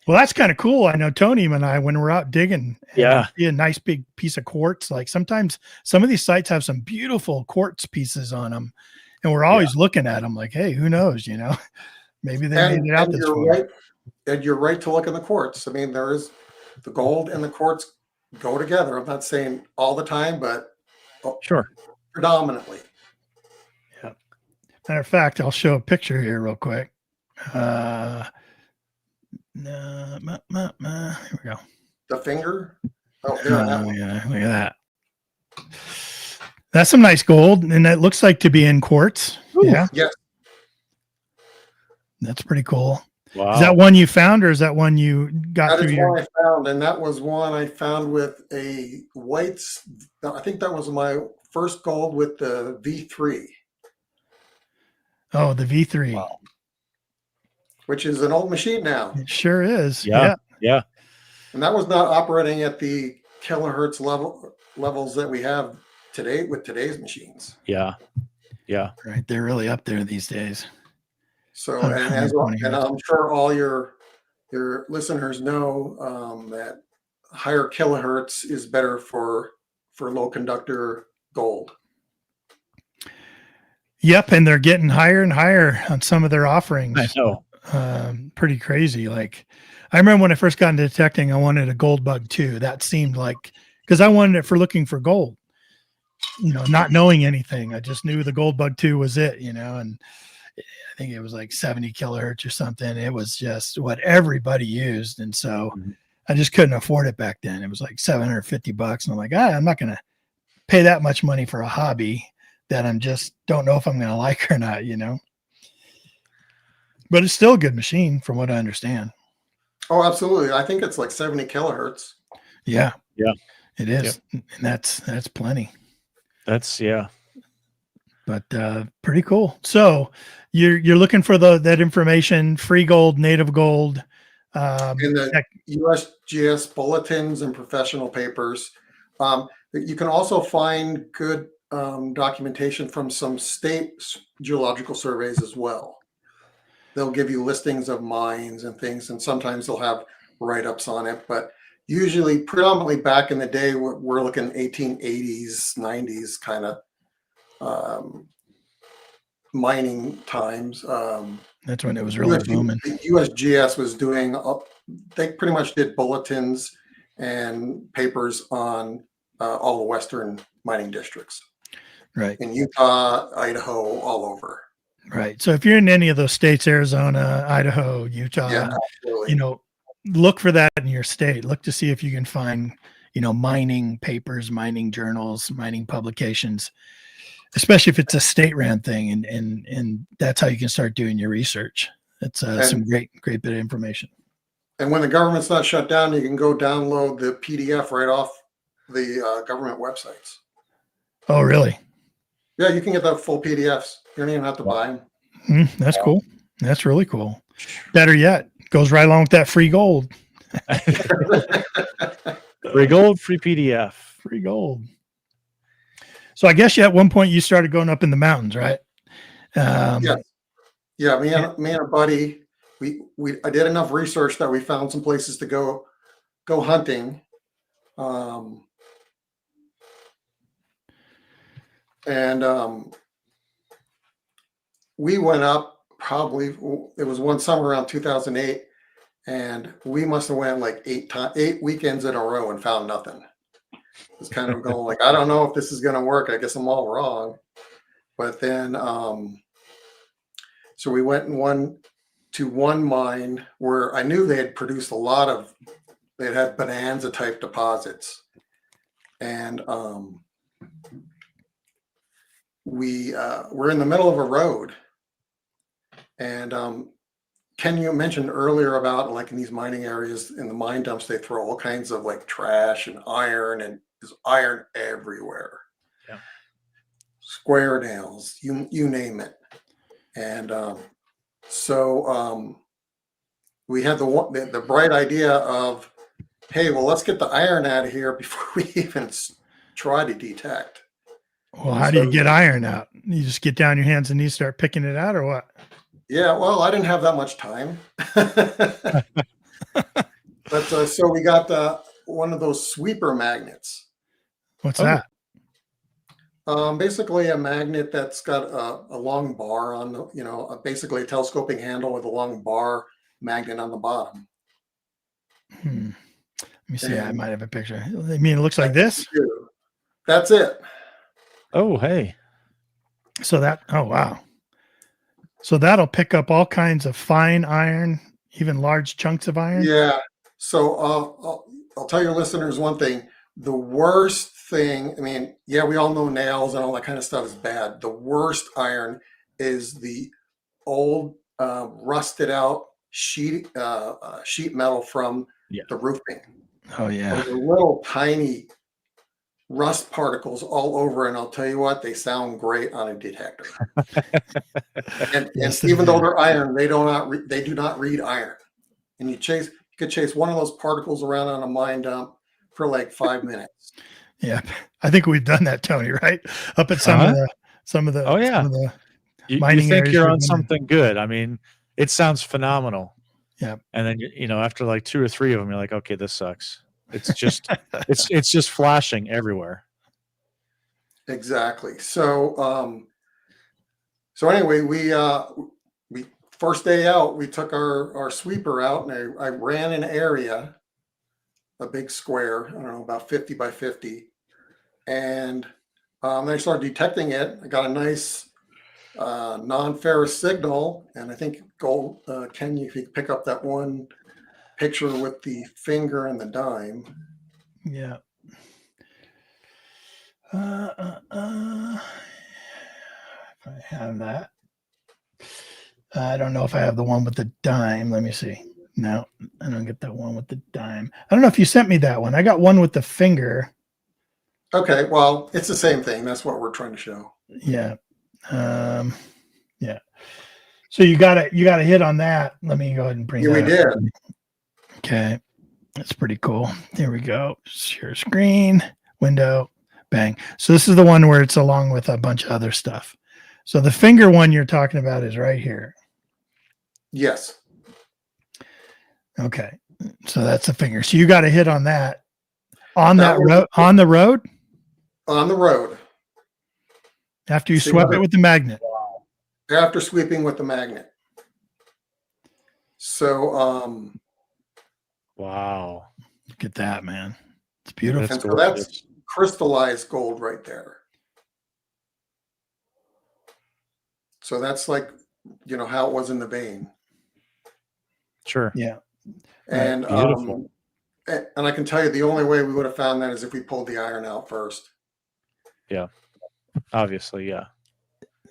Well, that's kind of cool. I know Tony and I, when we're out digging, see a nice big piece of quartz. Like sometimes some of these sites have some beautiful quartz pieces on them, and we're always looking at them like, hey, who knows, maybe they made it out this far. Right, and you're right to look in the quartz. I mean, there is the gold and the quartz go together. I'm not saying all the time, but predominantly. Yeah. Matter of fact, I'll show a picture here real quick. Here we go. The finger. Oh, yeah, look at that. That's some nice gold, and it looks like to be in quartz. Ooh, yeah. Yes. That's pretty cool. Wow. Is that one you found, or is that one you got through? That is one I found, and that was one I found with a whites. I think that was my first gold with the V3. Oh, the V3. Wow. Which is an old machine now. It sure is. Yeah. And that was not operating at the kilohertz levels that we have today with today's machines. Yeah. Right. They're really up there these days. So, and I'm sure all your listeners know that higher kilohertz is better for low conductor gold. Yep, and they're getting higher and higher on some of their offerings. I know. Pretty crazy. Like I remember when I first got into detecting, I wanted a gold bug too. That seemed like, because I wanted it for looking for gold, not knowing anything. I just knew the gold bug 2 was it, and I think it was like 70 kilohertz or something. It was just what everybody used. And so I just couldn't afford it back then. It was like $750. And I'm like, I'm not going to pay that much money for a hobby that I'm just don't know if I'm going to like or not, But it's still a good machine from what I understand. Oh, absolutely. I think it's like 70 kilohertz. Yeah. It is. Yep. And that's plenty. But pretty cool. So you're looking for that information, free gold, native gold. In the USGS bulletins and professional papers. You can also find good documentation from some state geological surveys as well. They'll give you listings of mines and things, and sometimes they'll have write-ups on it. But usually, predominantly back in the day, we're looking 1880s, 90s kind of mining times. That's when it was really booming. The USGS was doing, they pretty much did bulletins and papers on all the Western mining districts. Right. In Utah, Idaho, all over. Right. So if you're in any of those states, Arizona, Idaho, Utah, look for that in your state. Look to see if you can find, mining papers, mining journals, mining publications, especially if it's a state ran thing. And that's how you can start doing your research. It's some great bit of information. And when the government's not shut down, you can go download the PDF right off the government websites. Oh, really? Yeah, you can get the full PDFs. You don't even have to buy them. That's cool. That's really cool. Better yet, goes right along with that free gold. Free gold, free PDF. Free gold. So I guess at one point you started going up in the mountains, right? Yeah. Me and a buddy, I did enough research that we found some places to go go hunting. We went up probably, it was one summer around 2008, and we must have went like 8 weekends in a row and found nothing. It's kind of going like, I don't know if this is going to work. I guess I'm all wrong. But then, so we went to one mine where I knew they had produced a lot of, they had bonanza type deposits. And we were in the middle of a road. And Ken, you mentioned earlier about like in these mining areas, in the mine dumps, they throw all kinds of like trash and there's iron everywhere. Yeah. Square nails, you name it. And so we had the bright idea of, hey, well, let's get the iron out of here before we even try to detect. Well, how do you get iron out? You just get down your hands and knees, start picking it out, or what? Yeah, well, I didn't have that much time. But so we got one of those sweeper magnets. What's that? Basically a magnet that's got a long bar on the, basically a telescoping handle with a long bar magnet on the bottom. Let me see. I might have a picture. I mean, it looks like this. That's it. Oh, hey. So oh, wow. So that'll pick up all kinds of fine iron, even large chunks of iron. Yeah. So I'll tell your listeners one thing. The worst thing, I mean, yeah, we all know nails and all that kind of stuff is bad. The worst iron is the old rusted out sheet metal from the roofing. Oh yeah. Those little tiny rust particles all over, and I'll tell you what, they sound great on a detector. and even though they're iron, they do not read iron. And you could chase one of those particles around on a mine dump for like 5 minutes. Yeah, I think we've done that, Tony. Right up at some of the. Oh yeah. Some of the you mining think you're on areas something good. I mean, it sounds phenomenal. Yeah. And then after like 2 or 3 of them, you're like, okay, this sucks. It's just it's just flashing everywhere. Exactly. So anyway, we first day out, we took our sweeper out, and I ran an area, a big square, I don't know, about 50 by 50, and then I started detecting it. I got a nice non-ferrous signal, and I think Ken, if you could pick up that one picture with the finger and the dime. Yeah. If I have that. I don't know if I have the one with the dime. Let me see. No, I don't get that one with the dime. I don't know if you sent me that one. I got one with the finger. Okay, well, it's the same thing. That's what we're trying to show. Yeah. Yeah. So you got a hit on that. Let me go ahead and bring that we up. did. Okay. That's pretty cool. Here we go. Share screen, window, bang. So this is the one where it's along with a bunch of other stuff. So the finger one you're talking about is right here. Yes. Okay. So that's the finger. So you got a hit on that. On that road, on the road? On the road. After you swept it with the magnet. After sweeping with the magnet. So wow. Look at that, man. It's beautiful. And so that's crystallized gold right there. So that's like, how it was in the vein. Sure. Yeah. And beautiful. And I can tell you the only way we would have found that is if we pulled the iron out first. Yeah. Obviously, yeah.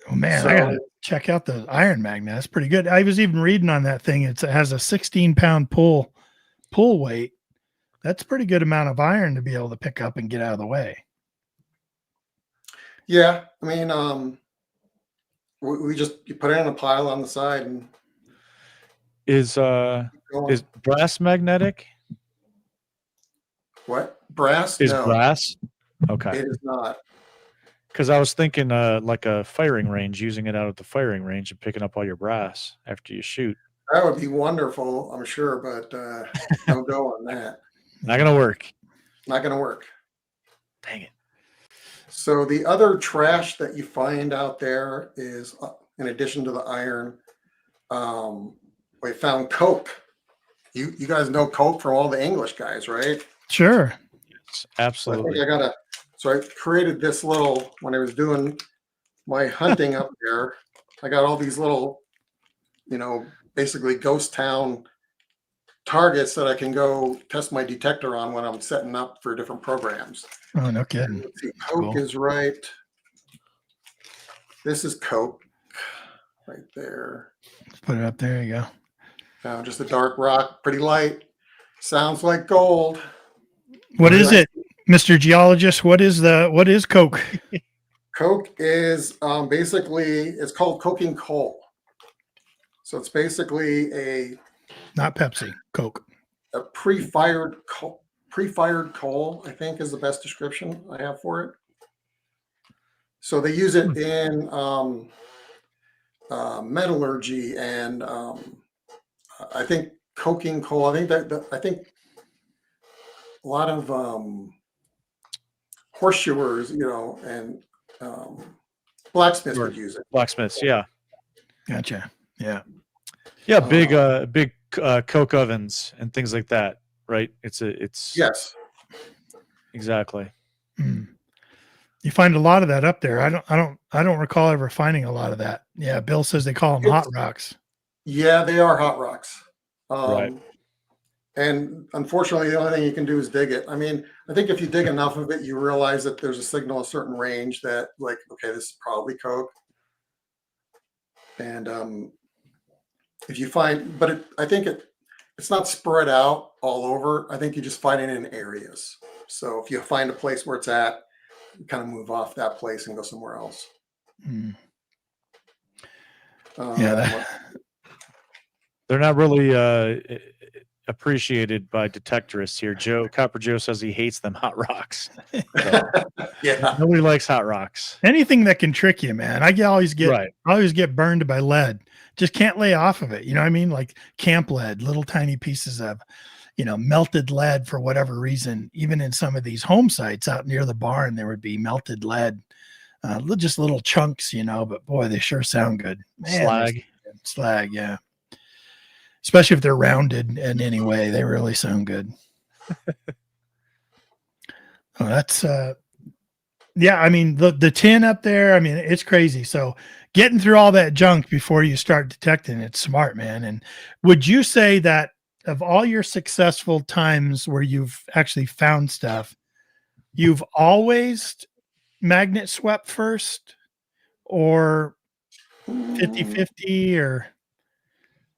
Oh man, I gotta check out the iron magnet. That's pretty good. I was even reading on that thing. It has a 16-pound pull weight. That's a pretty good amount of iron to be able to pick up and get out of the way. Yeah, I mean, you put it in a pile on the side and is brass magnetic? What? Brass? Is no. brass? Okay. It is not. Because I was thinking like a firing range, using it out at the firing range and picking up all your brass after you shoot. That would be wonderful, I'm sure, but no go on that. Not going to work. Not going to work. Dang it. So the other trash that you find out there is, in addition to the iron, we found coke. You guys know coke from all the English guys, right? Sure. Yes, So I absolutely. think so I created this little, when I was doing my hunting up there, I got all these little, basically ghost town targets that I can go test my detector on when I'm setting up for different programs. Oh, no kidding. Let's see, coke Cool. is right. This is coke right there. Let's put it up there. You go. Just a dark rock, pretty light. Sounds like gold. What is it, Mr. Geologist? What is coke? Coke is basically, it's called coking coal. So it's basically Not Pepsi, Coke. a pre-fired coal, I think is the best description I have for it. So they use it in metallurgy and I think coking coal. I think a lot of horseshoers, and blacksmiths would use it. Blacksmiths, yeah. Gotcha. Yeah. Yeah, big coke ovens and things like that, right? It's Yes. Exactly. Mm. You find a lot of that up there. I don't recall ever finding a lot of that. Yeah, Bill says they call them hot rocks. Yeah, they are hot rocks. Right. And unfortunately, the only thing you can do is dig it. I mean, I think if you dig enough of it, you realize that there's a signal, a certain range that, like, okay, this is probably coke. And if you find, but I think it's not spread out all over. I think you just find it in areas. So if you find a place where it's at, you kind of move off that place and go somewhere else. Mm. They're not really appreciated by detectorists here. Copper Joe says he hates them hot rocks. So, Yeah. nobody likes hot rocks. Anything that can trick you, man. I always get burned by lead. Just can't lay off of it. You know what I mean? Like camp lead, little tiny pieces of, melted lead for whatever reason. Even in some of these home sites out near the barn, there would be melted lead, just little chunks, but boy, they sure sound good. Man, slag, yeah. Especially if they're rounded in any way, they really sound good. Oh, that's yeah. I mean, the tin up there. I mean, it's crazy. So getting through all that junk before you start detecting, it's smart, man. And would you say that of all your successful times where you've actually found stuff, you've always magnet swept first, or 50-50, or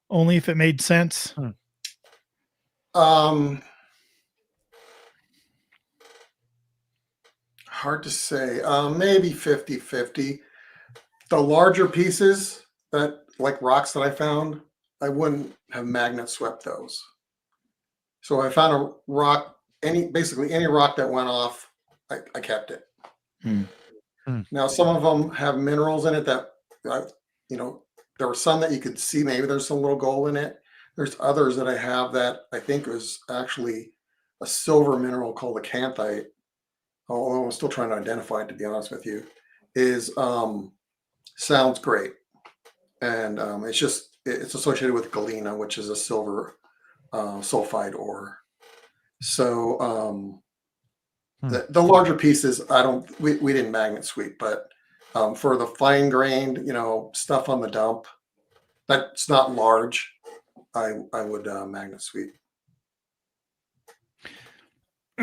only if it made sense? Hard to say. Maybe 50-50. The larger pieces that, like rocks that I found, I wouldn't have magnet swept those. So I found a rock, basically any rock that went off, I kept it. Now, some of them have minerals in it that, there were some that you could see, maybe there's some little gold in it. There's others that I have that I think was actually a silver mineral called acanthite. Although I'm still trying to identify it, to be honest with you, sounds great. And it's associated with galena, which is a silver sulfide ore. So the larger pieces, we didn't magnet sweep, but for the fine grained, stuff on the dump that's not large, I would magnet sweep.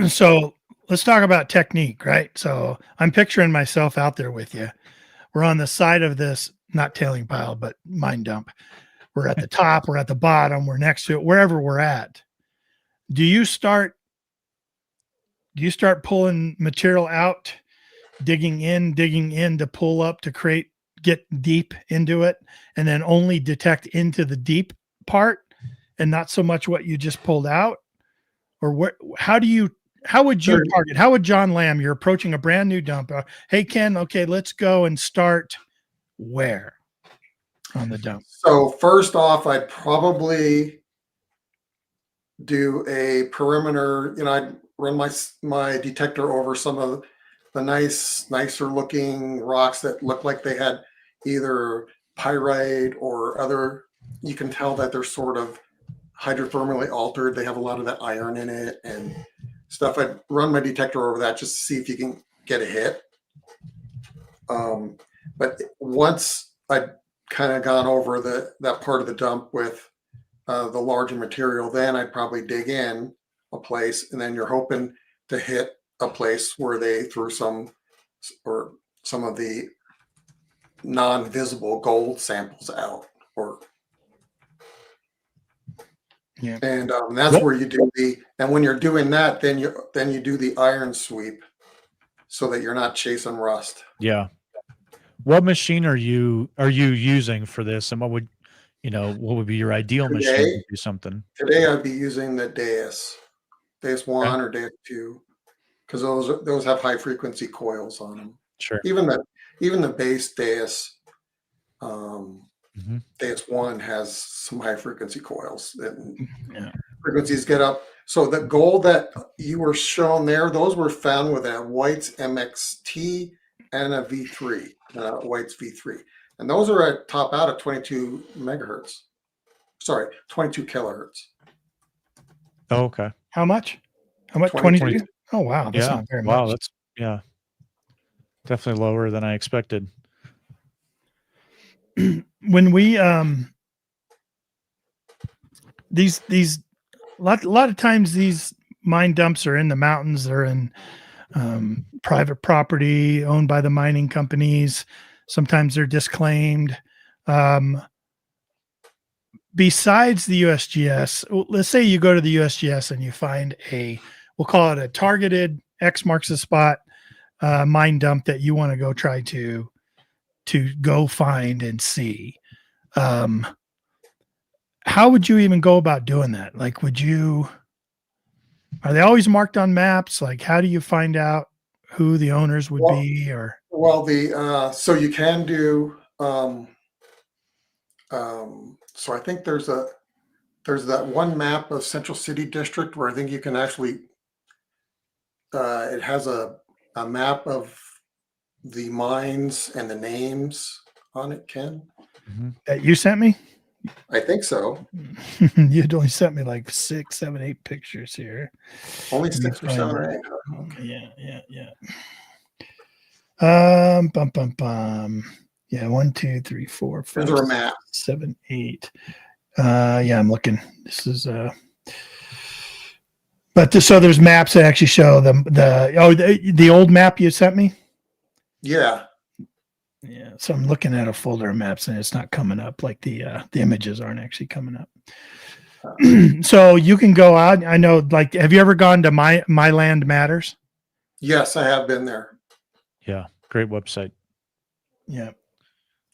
So let's talk about technique, right? So I'm picturing myself out there with you. We're on the side of this, not tailing pile, but mine dump. We're at the top, we're at the bottom, we're next to it, wherever we're at. Do you start pulling material out, digging in to pull up to get deep into it, and then only detect into the deep part and not so much what you just pulled out? Or how would you target? How would John Lambe, you're approaching a brand new dump. Hey, Ken, okay, let's go and start where on the dump? So first off, I'd probably do a perimeter. I'd run my detector over some of the nicer looking rocks that look like they had either pyrite or other. You can tell that they're sort of hydrothermally altered. They have a lot of that iron in it and stuff. I'd run my detector over that just to see if you can get a hit. But once I'd kind of gone over that part of the dump with the larger material, then I'd probably dig in a place, and then you're hoping to hit a place where they threw some of the non-visible gold samples out, Yeah. And that's where you do and when you're doing that, then you do the iron sweep so that you're not chasing rust. Yeah. What machine are you using for this, and what would be your ideal machine to do something? Today I'd be using the Deus 1 or Deus 2, because those have high frequency coils on them. Sure. Even the base Deus Deus 1 has some high frequency coils that frequencies get up. So the gold that you were shown there, those were found with a White's MXT and a V3, White's V3. And those are at top out at 22 megahertz. Sorry, 22 kilohertz. Oh, okay. How much? 22? Oh, wow. That's not very much. Wow, that's definitely lower than I expected. When we these lot of times these mine dumps are in the mountains, they're in private property owned by the mining companies. Sometimes they're disclaimed. Besides the USGS, let's say you go to the USGS and you find we'll call it a targeted X marks the spot mine dump that you want to go try to go find and see. How would you even go about doing that? Like, are they always marked on maps? Like, how do you find out who the owners would be? Or so you can do so I think there's that one map of Central City District where I think you can actually it has a map of the mines and the names on it, Ken. That you sent me? I think so. You'd only sent me like 6, 7, 8 pictures here. Only 6 or 7 or 8. Okay. Yeah. Yeah, 1, 2, 3, 4, 5, There's a map. 7, 8. Yeah, I'm looking. This is so there's maps that actually show them the old map you sent me? Yeah. Yeah. So I'm looking at a folder of maps and it's not coming up. Like the images aren't actually coming up. So you can go out. I know, like, have you ever gone to My Land Matters? Yes, I have been there. Yeah. Great website. Yeah.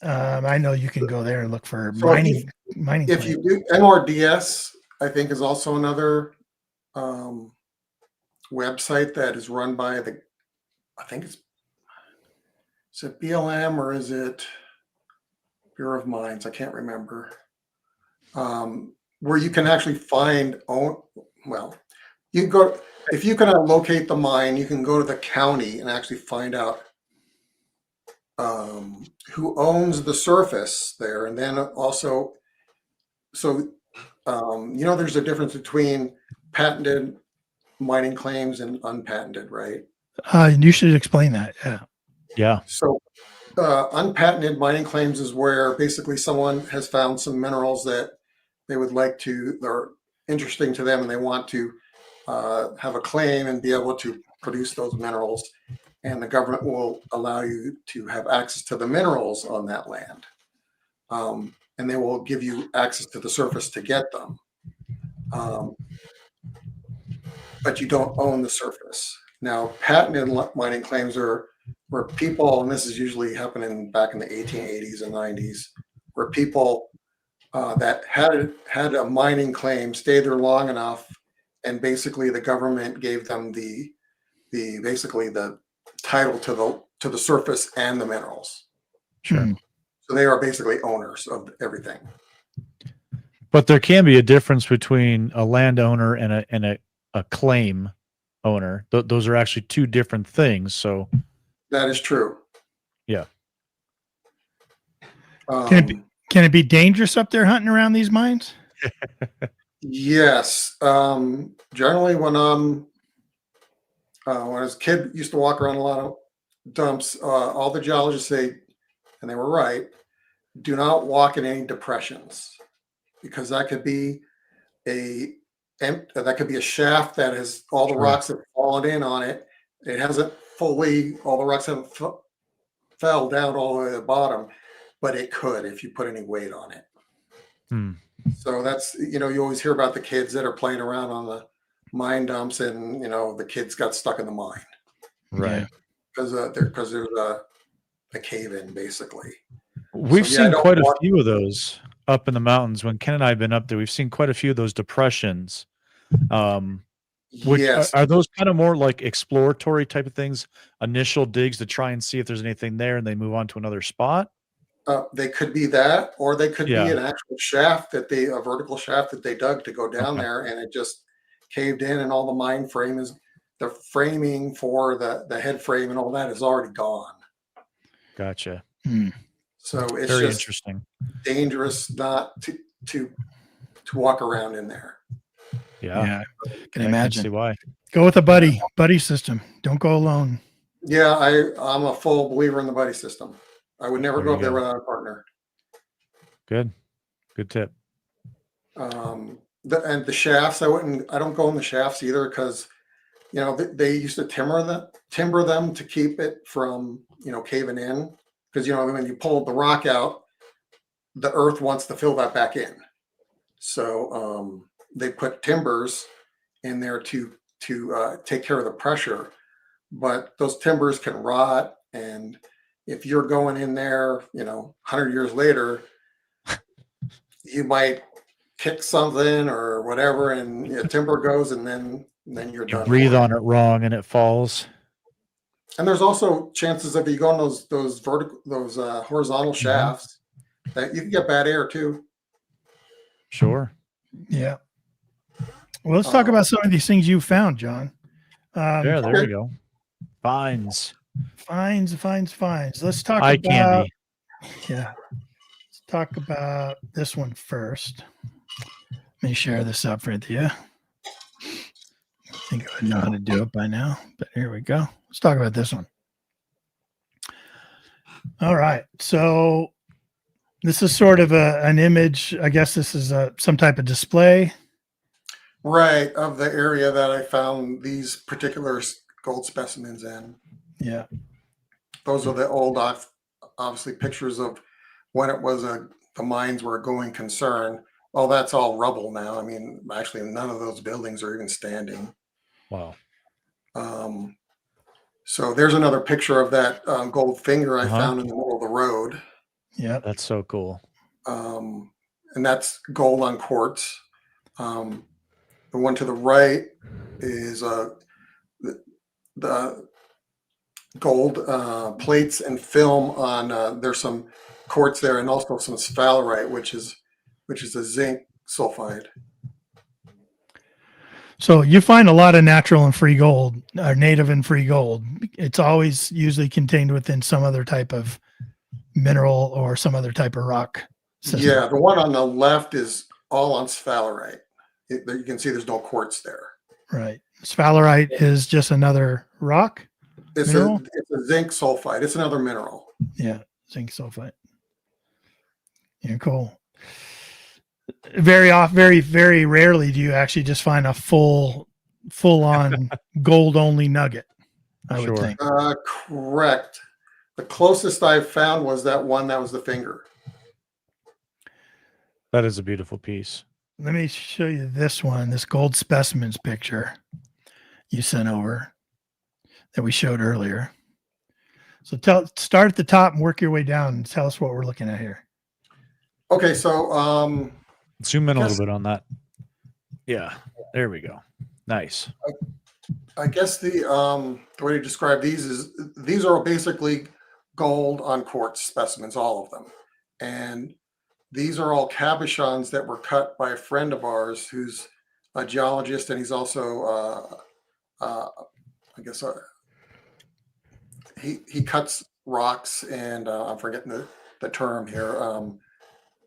I know you can go there and look for mining. If you do, NRDS, I think, is also another website that is run by is it BLM or is it Bureau of Mines? I can't remember. Where you can actually find you can go, if you can locate the mine, you can go to the county and actually find out who owns the surface there. And then also, there's a difference between patented mining claims and unpatented, right? You should explain that. Yeah. Yeah. So unpatented mining claims is where basically someone has found some minerals that they would like they're interesting to them and they want to have a claim and be able to produce those minerals. And the government will allow you to have access to the minerals on that land. And they will give you access to the surface to get them. But you don't own the surface. Now, patented mining claims are where people, and this is usually happening back in the 1880s and 90s, where people that had a mining claim stayed there long enough, and basically the government gave them the title to the surface and the minerals. Sure. Hmm. So they are basically owners of everything. But there can be a difference between a landowner and a claim owner. Those are actually two different things. So That is true. yeah. Can it be dangerous up there hunting around these mines? Yes. Generally, when I was a kid, used to walk around a lot of dumps. All the geologists say, and they were right, do not walk in any depressions, because that could be a shaft that has all the rocks have fallen in on it. It hasn't fully, all the rocks haven't fell down all the way to the bottom, but it could if you put any weight on it. So that's, you always hear about the kids that are playing around on the mine dumps, and the kids got stuck in the mine, Right? Because there's a cave in, basically. We've seen quite a few of those up in the mountains. When Ken and I have been up there, we've seen quite a few of those depressions. Yes. Are those kind of more like exploratory type of things, initial digs to try and see if there's anything there, and they move on to another spot? They could be that, or they could be an actual shaft a vertical shaft that they dug to go down there, and it just caved in, and all the mine frame the framing for the head frame and all that is already gone. Gotcha. So it's very just interesting. Dangerous not to walk around in there. Yeah. Can I imagine. Can see why. Go with a buddy system. Don't go alone. Yeah, I'm a full believer in the buddy system. I would never go up there without a partner. Good tip. And the shafts, I don't go in the shafts either, because they used to timber them to keep it from caving in, because when you pull the rock out, the earth wants to fill that back in. So they put timbers in there to take care of the pressure, but those timbers can rot, and if you're going in there, 100 years later, you might kick something or whatever, and timber goes, and then you're done. Breathe on it wrong and it falls. And there's also chances if you go on those horizontal shafts that you can get bad air too. Sure. Yeah. Well, let's talk about some of these things you found, John. There we go. Finds. Let's talk Eye about candy. Yeah. Let's talk about this one first. Let me share this up with you. I think I would know how to do it by now, but here we go. Let's talk about this one. All right. So this is sort of an image. I guess this is some type of display. Right, of the area that I found these particular gold specimens in. Yeah. Those are the old, obviously, pictures of when it was the mines were a going concern. Well, that's all rubble now. I mean, actually, none of those buildings are even standing. Wow. So there's another picture of that gold finger I found in the middle of the road. Yeah, that's so cool. And that's gold on quartz. The one to the right is the gold plates and film on. There's some quartz there, and also some sphalerite, which is a zinc sulfide. So you find a lot of natural and free gold, or native and free gold. It's always usually contained within some other type of mineral or some other type of rock system. Yeah, the one on the left is all on sphalerite. You can see there's no quartz there. Right. Sphalerite is just another rock? It's a zinc sulfide. It's another mineral. Yeah, zinc sulfide. Yeah, cool. Very rarely do you actually just find a full on gold only nugget, I would think. Correct. The closest I've found was that one that was the finger. That is a beautiful piece. Let me show you this one, this gold specimens picture you sent over that we showed earlier. So start at the top and work your way down and tell us what we're looking at here. Okay, so zoom in a little bit on that. Yeah, there we go. Nice. I guess the way to describe these is these are basically gold on quartz specimens, all of them, and these are all cabochons that were cut by a friend of ours who's a geologist, and he's also, I guess, he cuts rocks, and I'm forgetting the term here,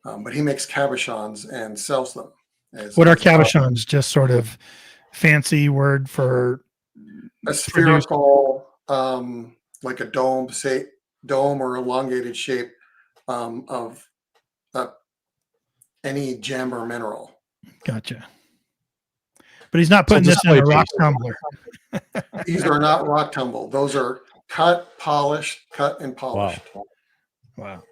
but he makes cabochons and sells them. What are cabochons? Just sort of fancy word for a spherical, like a dome or elongated shape of any gem or mineral. Gotcha. But he's not putting this in a rock tumbler. These are not rock tumble. Those are cut and polished. Wow.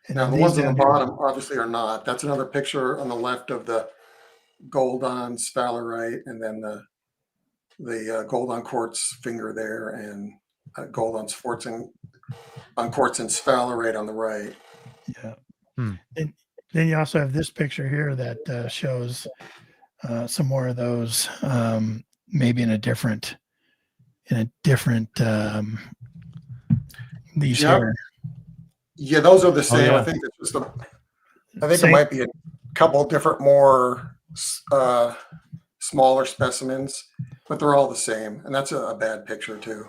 Now the ones on the bottom obviously are not. That's another picture on the left of the gold on sphalerite, and then the gold on quartz finger there, and gold on quartz and sphalerite on the right. Yeah. And then you also have this picture here that shows some more of those, maybe in a different these here. Yeah, those are the same. I think it's just it might be a couple different more smaller specimens, but they're all the same, and that's a bad picture too.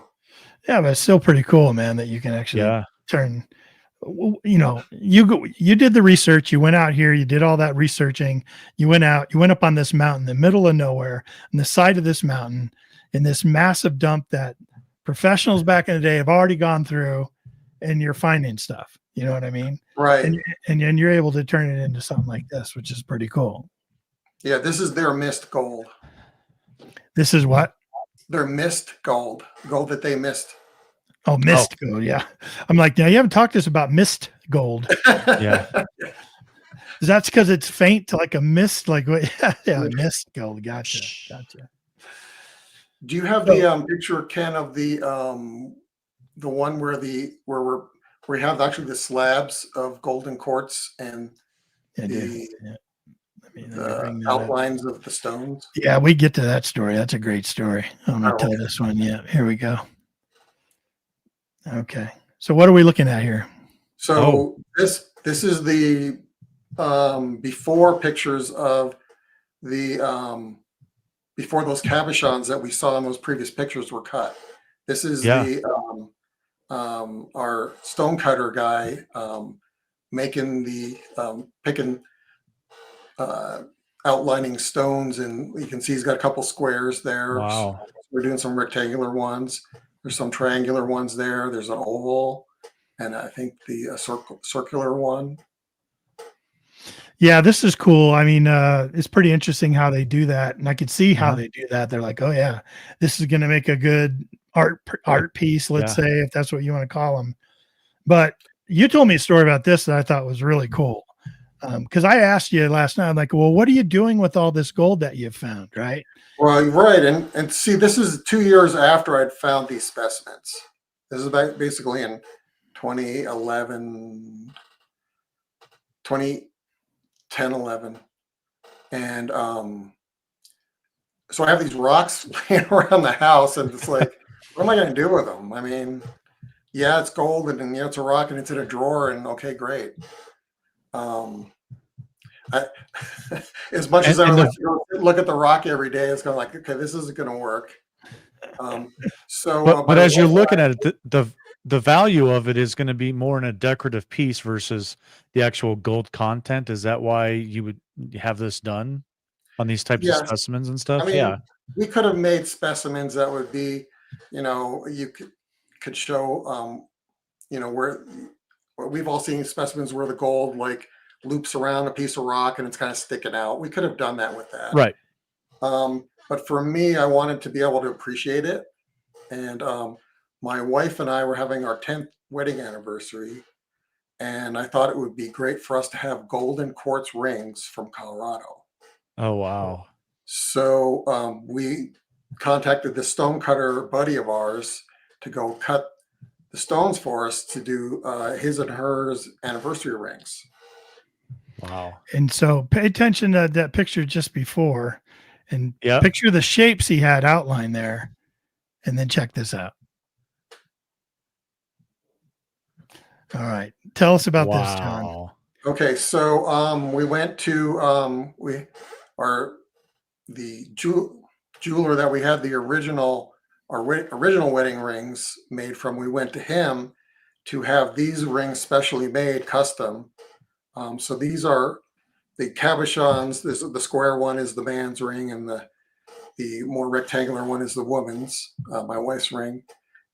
Yeah, but it's still pretty cool, man, that you can actually turn. You did the research, you went out here, you did all that researching, you went up on this mountain, the middle of nowhere, on the side of this mountain, in this massive dump that professionals back in the day have already gone through, and you're finding stuff. You know what I mean? Right. And you're able to turn it into something like this, which is pretty cool. Yeah, this is their missed gold. This is what? Their missed gold that they missed. Oh, mist gold. Yeah. I'm like, now you haven't talked to us about mist gold. Yeah. That's because it's faint, like a mist, like yeah, mist gold. Gotcha. Do you have the picture, Ken, of the one where we have actually the slabs of golden quartz and the outlines of the stones? Yeah, we get to that story. That's a great story. I'm gonna tell this one. Yeah, here we go. Okay, so what are we looking at here? So this is the before pictures of the before those cabochons that we saw in those previous pictures were cut. This is the our stone cutter guy making the picking outlining stones, and you can see he's got a couple squares there. Wow. We're doing some rectangular ones. There's some triangular ones there. There's an oval, and I think the circular one. Yeah, this is cool. I mean, it's pretty interesting how they do that, and I could see how they do that. They're like, oh yeah, this is going to make a good art piece, let's say, if that's what you want to call them. But you told me a story about this that I thought was really cool, because I asked you last night, I'm like, well, what are you doing with all this gold that you've found, right? Well, right, and see, this is 2 years after I'd found these specimens. This is basically in 2011, 2010, 11. And so I have these rocks laying around the house, and it's like, what am I going to do with them? I mean, yeah, it's gold, and it's a rock, and it's in a drawer, and okay, great. As much as I would like to go look at the rock every day, it's kind of like, okay, this isn't going to work. But as you're looking at it, the value of it is going to be more in a decorative piece versus the actual gold content. Is that why you would have this done on these types of specimens and stuff? I mean, we could have made specimens that would be, you could show, where we've all seen specimens where the gold like loops around a piece of rock and it's kind of sticking out. We could have done that with that. Right. But for me, I wanted to be able to appreciate it. And my wife and I were having our 10th wedding anniversary. And I thought it would be great for us to have golden quartz rings from Colorado. Oh, wow. So we contacted the stone cutter buddy of ours to go cut the stones for us to do his and hers anniversary rings. Wow. And so pay attention to that picture just before, and picture the shapes he had outlined there, and then check this out. All right. Tell us about this, John. Okay, so we went to the jeweler that we had the original wedding rings made from. We went to him to have these rings specially made, custom. So these are the cabochons. The square one is the man's ring, and the more rectangular one is the woman's, my wife's ring.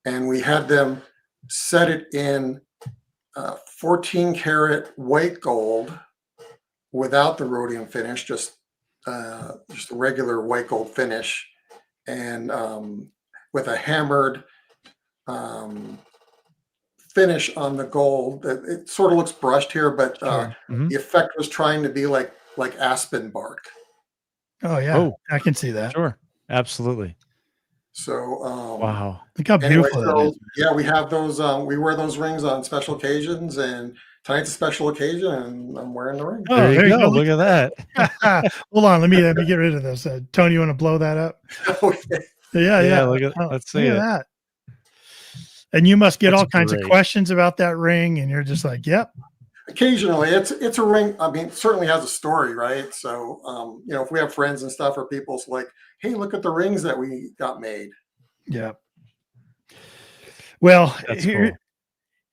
And we had them set it in 14 karat white gold without the rhodium finish, just a regular white gold finish, and with a hammered finish on the gold. It sort of looks brushed here, but the effect was trying to be like aspen bark. Oh yeah, I can see that. Sure, absolutely. So wow, look how beautiful that is. Yeah, we have those. We wear those rings on special occasions, and tonight's a special occasion, and I'm wearing the ring. Oh, there you go. Look at that. Hold on, let me get rid of this. Tony, you want to blow that up? Okay. Yeah. Look at let's see look it. at that. And you must get That's all kinds of questions about that ring, and you're just like, "Yep." Occasionally, it's a ring. I mean, it certainly has a story, right? So, if we have friends and stuff, or people's like, "Hey, look at the rings that we got made." Yeah. Well, cool.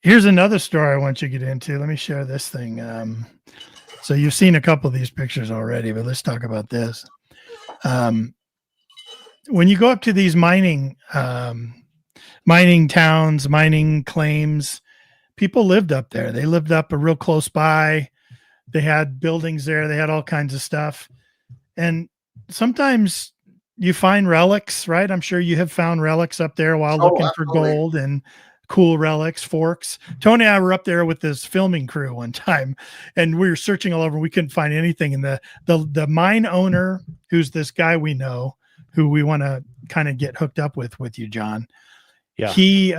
Here's another story I want you to get into. Let me share this thing. So you've seen a couple of these pictures already, but let's talk about this. When you go up to these mining towns, mining claims, people lived up there. They lived up real close by. They had buildings there. They had all kinds of stuff. And sometimes you find relics, right? I'm sure you have found relics up there while looking for gold and cool relics, forks. Tony and I were up there with this filming crew one time, and we were searching all over. We couldn't find anything. And the mine owner, who's this guy we know, who we want to kind of get hooked up with you, John. Yeah. He,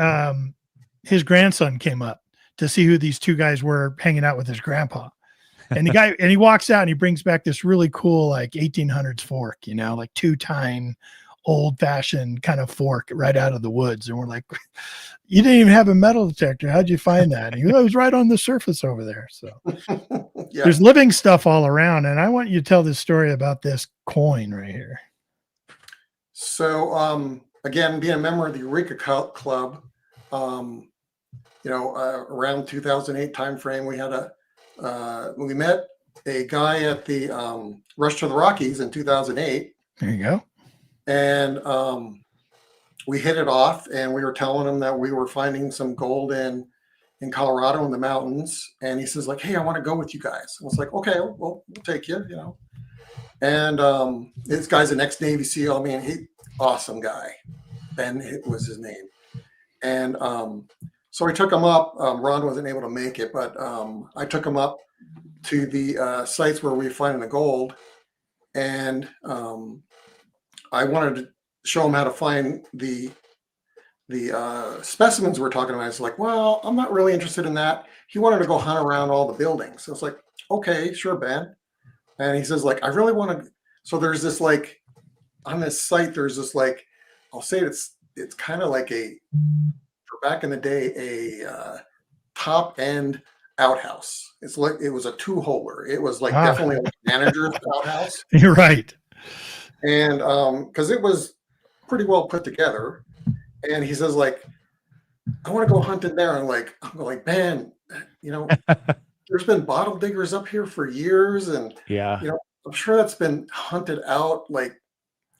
his grandson came up to see who these two guys were hanging out with his grandpa. And he walks out and he brings back this really cool, like 1800s fork, like two-tine, old-fashioned kind of fork right out of the woods. And we're like, you didn't even have a metal detector. How'd you find that? And he goes, it was right on the surface over there. So yeah. There's living stuff all around. And I want you to tell this story about this coin right here. So, again, being a member of the Eureka Club, around 2008 timeframe, we had we met a guy at the Rush to the Rockies in 2008. There you go. And we hit it off, and we were telling him that we were finding some gold in Colorado in the mountains. And he says, like, hey, I want to go with you guys. I was like, okay, well, we'll take you, And this guy's an ex-Navy SEAL. I mean, awesome guy. Ben was his name. And so we took him up. Ron wasn't able to make it, but I took him up to the sites where we were finding the gold. And I wanted to show him how to find the specimens we're talking about. It's like, well, I'm not really interested in that. He wanted to go hunt around all the buildings. So it's like, okay, sure, Ben. And he says, like, I really want to. So there's this, like, on this site, there's this, like, I'll say it's kind of like for back in the day, a top end outhouse. It's like, it was a two-holer. It was like definitely like a manager's outhouse. You're right. And because it was pretty well put together. And he says, like, I want to go hunt in there. And I'm like, man, there's been bottle diggers up here for years. And, I'm sure that's been hunted out like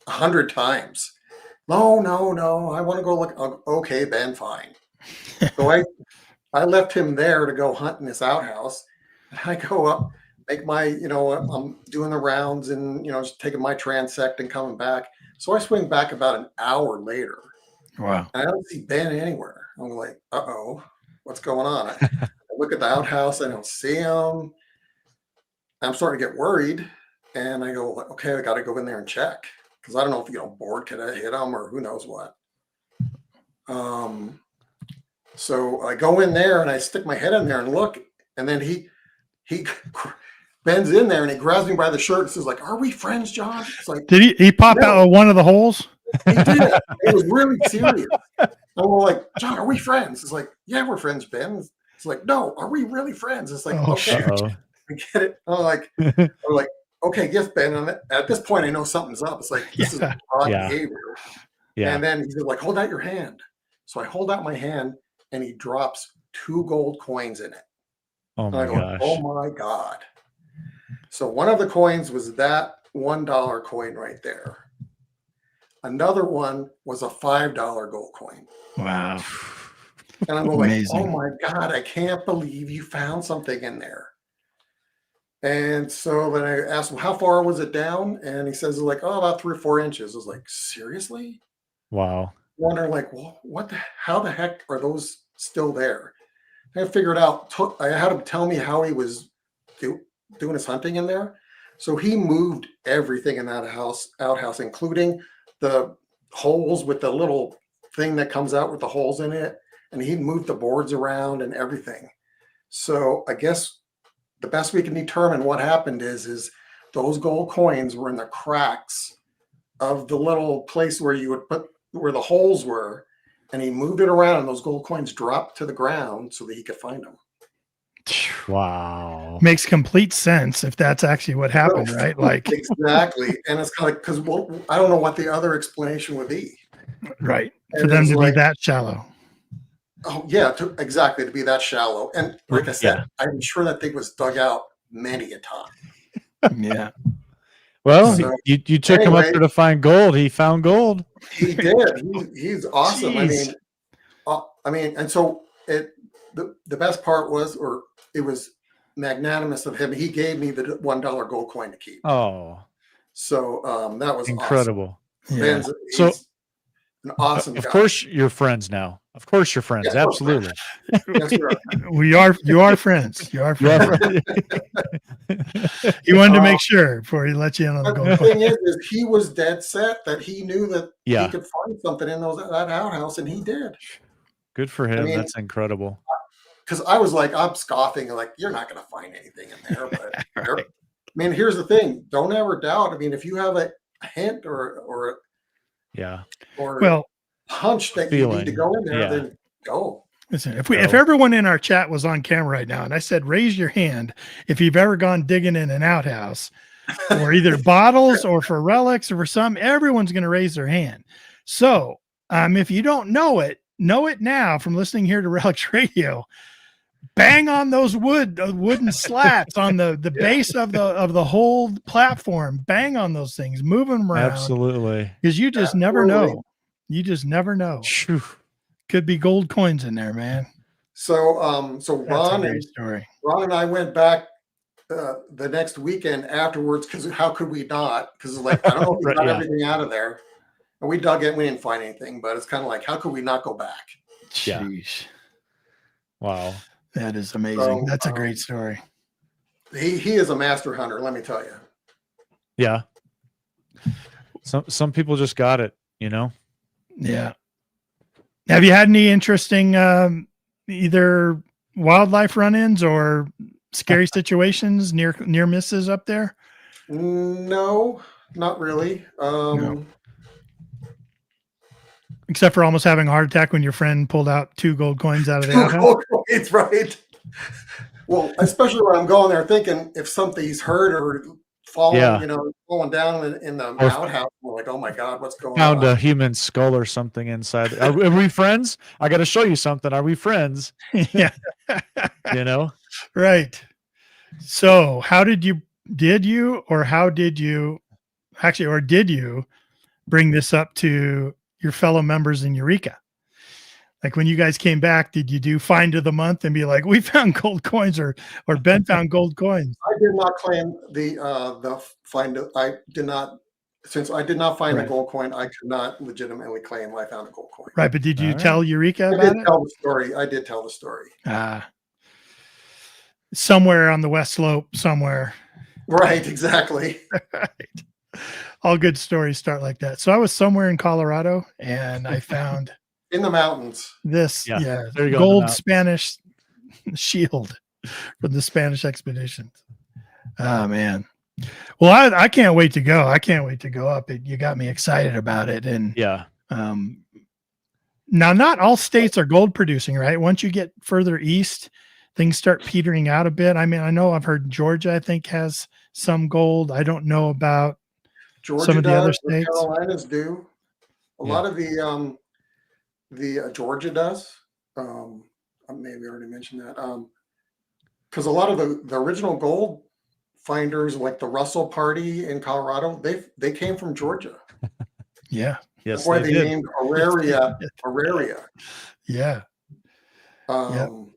100 times. No, I want to go look. Okay, Ben, fine. So I left him there to go hunt in this outhouse. And I go up, make my, I'm doing the rounds and, just taking my transect and coming back. So I swing back about an hour later. Wow. And I don't see Ben anywhere. I'm like, uh-oh, what's going on? I look at the outhouse. I don't see him. I'm starting to get worried. And I go, okay, I got to go in there and check. Because I don't know if, board could have hit him or who knows what. So I go in there and I stick my head in there and look. And then he bends in there and he grabs me by the shirt and says, like, are we friends, John? It's like, did he pop out of one of the holes? He did. It was really serious. And we're like, John, are we friends? It's like, yeah, we're friends, Ben. It's like, no, are we really friends? It's like, Oh, okay, Uh-oh. I get it. I'm like, okay, yes, Ben. And at this point, I know something's up. It's like, this is odd Yeah. behavior. Yeah. And then he's like, hold out your hand. So I hold out my hand and he drops 2 gold coins in it. Oh And my I go, gosh. oh my God. So one of the coins was that $1 coin right there. Another one was a $5 gold coin. Wow. And I'm going like, Amazing. oh my God, I can't believe you found something in there. And so then I asked him, how far was it down? And he says, like, oh, about 3 or 4 inches. I was like, seriously? Wow. Wondering like, well, how the heck are those still there? And I figured out, I had him tell me how he was doing his hunting in there. So he moved everything in that outhouse, including the holes with the little thing that comes out with the holes in it. And he moved the boards around and everything. So I guess the best we can determine what happened is those gold coins were in the cracks of the little place where you would put where the holes were, and he moved it around and those gold coins dropped to the ground so that he could find them. Wow. Makes complete sense if that's actually what happened, right? Like exactly. And it's kind of like, because I don't know what the other explanation would be. Right. For And them it's to like, be that shallow. oh yeah, exactly, to be that shallow. And like I said, Yeah. I'm sure that thing was dug out many a time. Yeah. Well, So, you took him up anyway. there to find gold. He found gold. He did. He's awesome. Jeez. I mean, and so the best part was, or it was magnanimous of him. He gave me the $1 gold coin to keep. Oh, So that was incredible. Awesome. Yeah. He's So an awesome of guy. course you're friends now. Of course you're friends. Yeah, Absolutely. Yes, we are. You are friends. You are You are friends. friends. He wanted to make sure before he let you in on the But gold the coin. thing is he was dead set that he knew that Yeah. he could find something in that outhouse, and he did. Good for him. I mean, That's incredible. Because I was like, I'm scoffing, like, you're not going to find anything in there. But Right. I mean, here's the thing: don't ever doubt. I mean, if you have a hint or Yeah. Well, hunch that you need to go in there, Yeah. then go. listen, if everyone in our chat was on camera right now and I said, raise your hand if you've ever gone digging in an outhouse or either bottles or for relics or for some, everyone's going to raise their hand. So if you don't know it now from listening here to Relics Radio. Bang on those wooden slats on the base of the whole platform. Bang on those things, move them around. Absolutely. Because you just never know. You just never know. Phew. Could be gold coins in there, man. So That's a Ron great story. and I went back the next weekend afterwards, because how could we not? Because like, I don't know if we Right, got yeah. everything out of there. And we dug it, we didn't find anything, but it's kind of like, how could we not go back? Yeah. Jeez. Wow. That is amazing. So, That's a great story. He is a master hunter, let me tell you. Yeah. Some people just got it, you know? Yeah. Have you had any interesting either wildlife run-ins or scary situations, near misses up there? No, not really. No. Except for almost having a heart attack when your friend pulled out 2 gold coins out of the outhouse. It's right. Well, especially when I'm going there thinking if something's hurt or falling, Yeah. falling down in the Or- outhouse, we're like, oh my God, what's going Found on? a human skull or something inside. Are we friends? I got to show you something. Are we friends? Yeah. You know? Right. So how did you bring this up to your fellow members in Eureka? Like when you guys came back, did you do find of the month and be like, we found gold coins or Ben found gold coins? I did not claim the find. I did not, since I did not find Right. the gold coin, I could not legitimately claim I found a gold coin. Right. But did you All right. tell Eureka I about did it? tell the story. I did tell the story. Somewhere on the West Slope, somewhere. Right, exactly. Right. All good stories start like that. So I was somewhere in Colorado and I found In the mountains. this Yeah, there you go, gold now. Spanish shield from the Spanish expeditions. Oh man. Well, I can't wait to go. I can't wait to go up. You got me excited about it. And Yeah. now not all states are gold producing, right? Once you get further east, things start petering out a bit. I mean, I know I've heard Georgia, I think, has some gold. I don't know about Georgia some of the other does, the states. Carolinas do. A lot of the Georgia does. Maybe I already mentioned that. Because a lot of the original gold finders, like the Russell Party in Colorado, they came from Georgia. Yeah. Yes, That's why they did. named Auraria Auraria. Yeah. And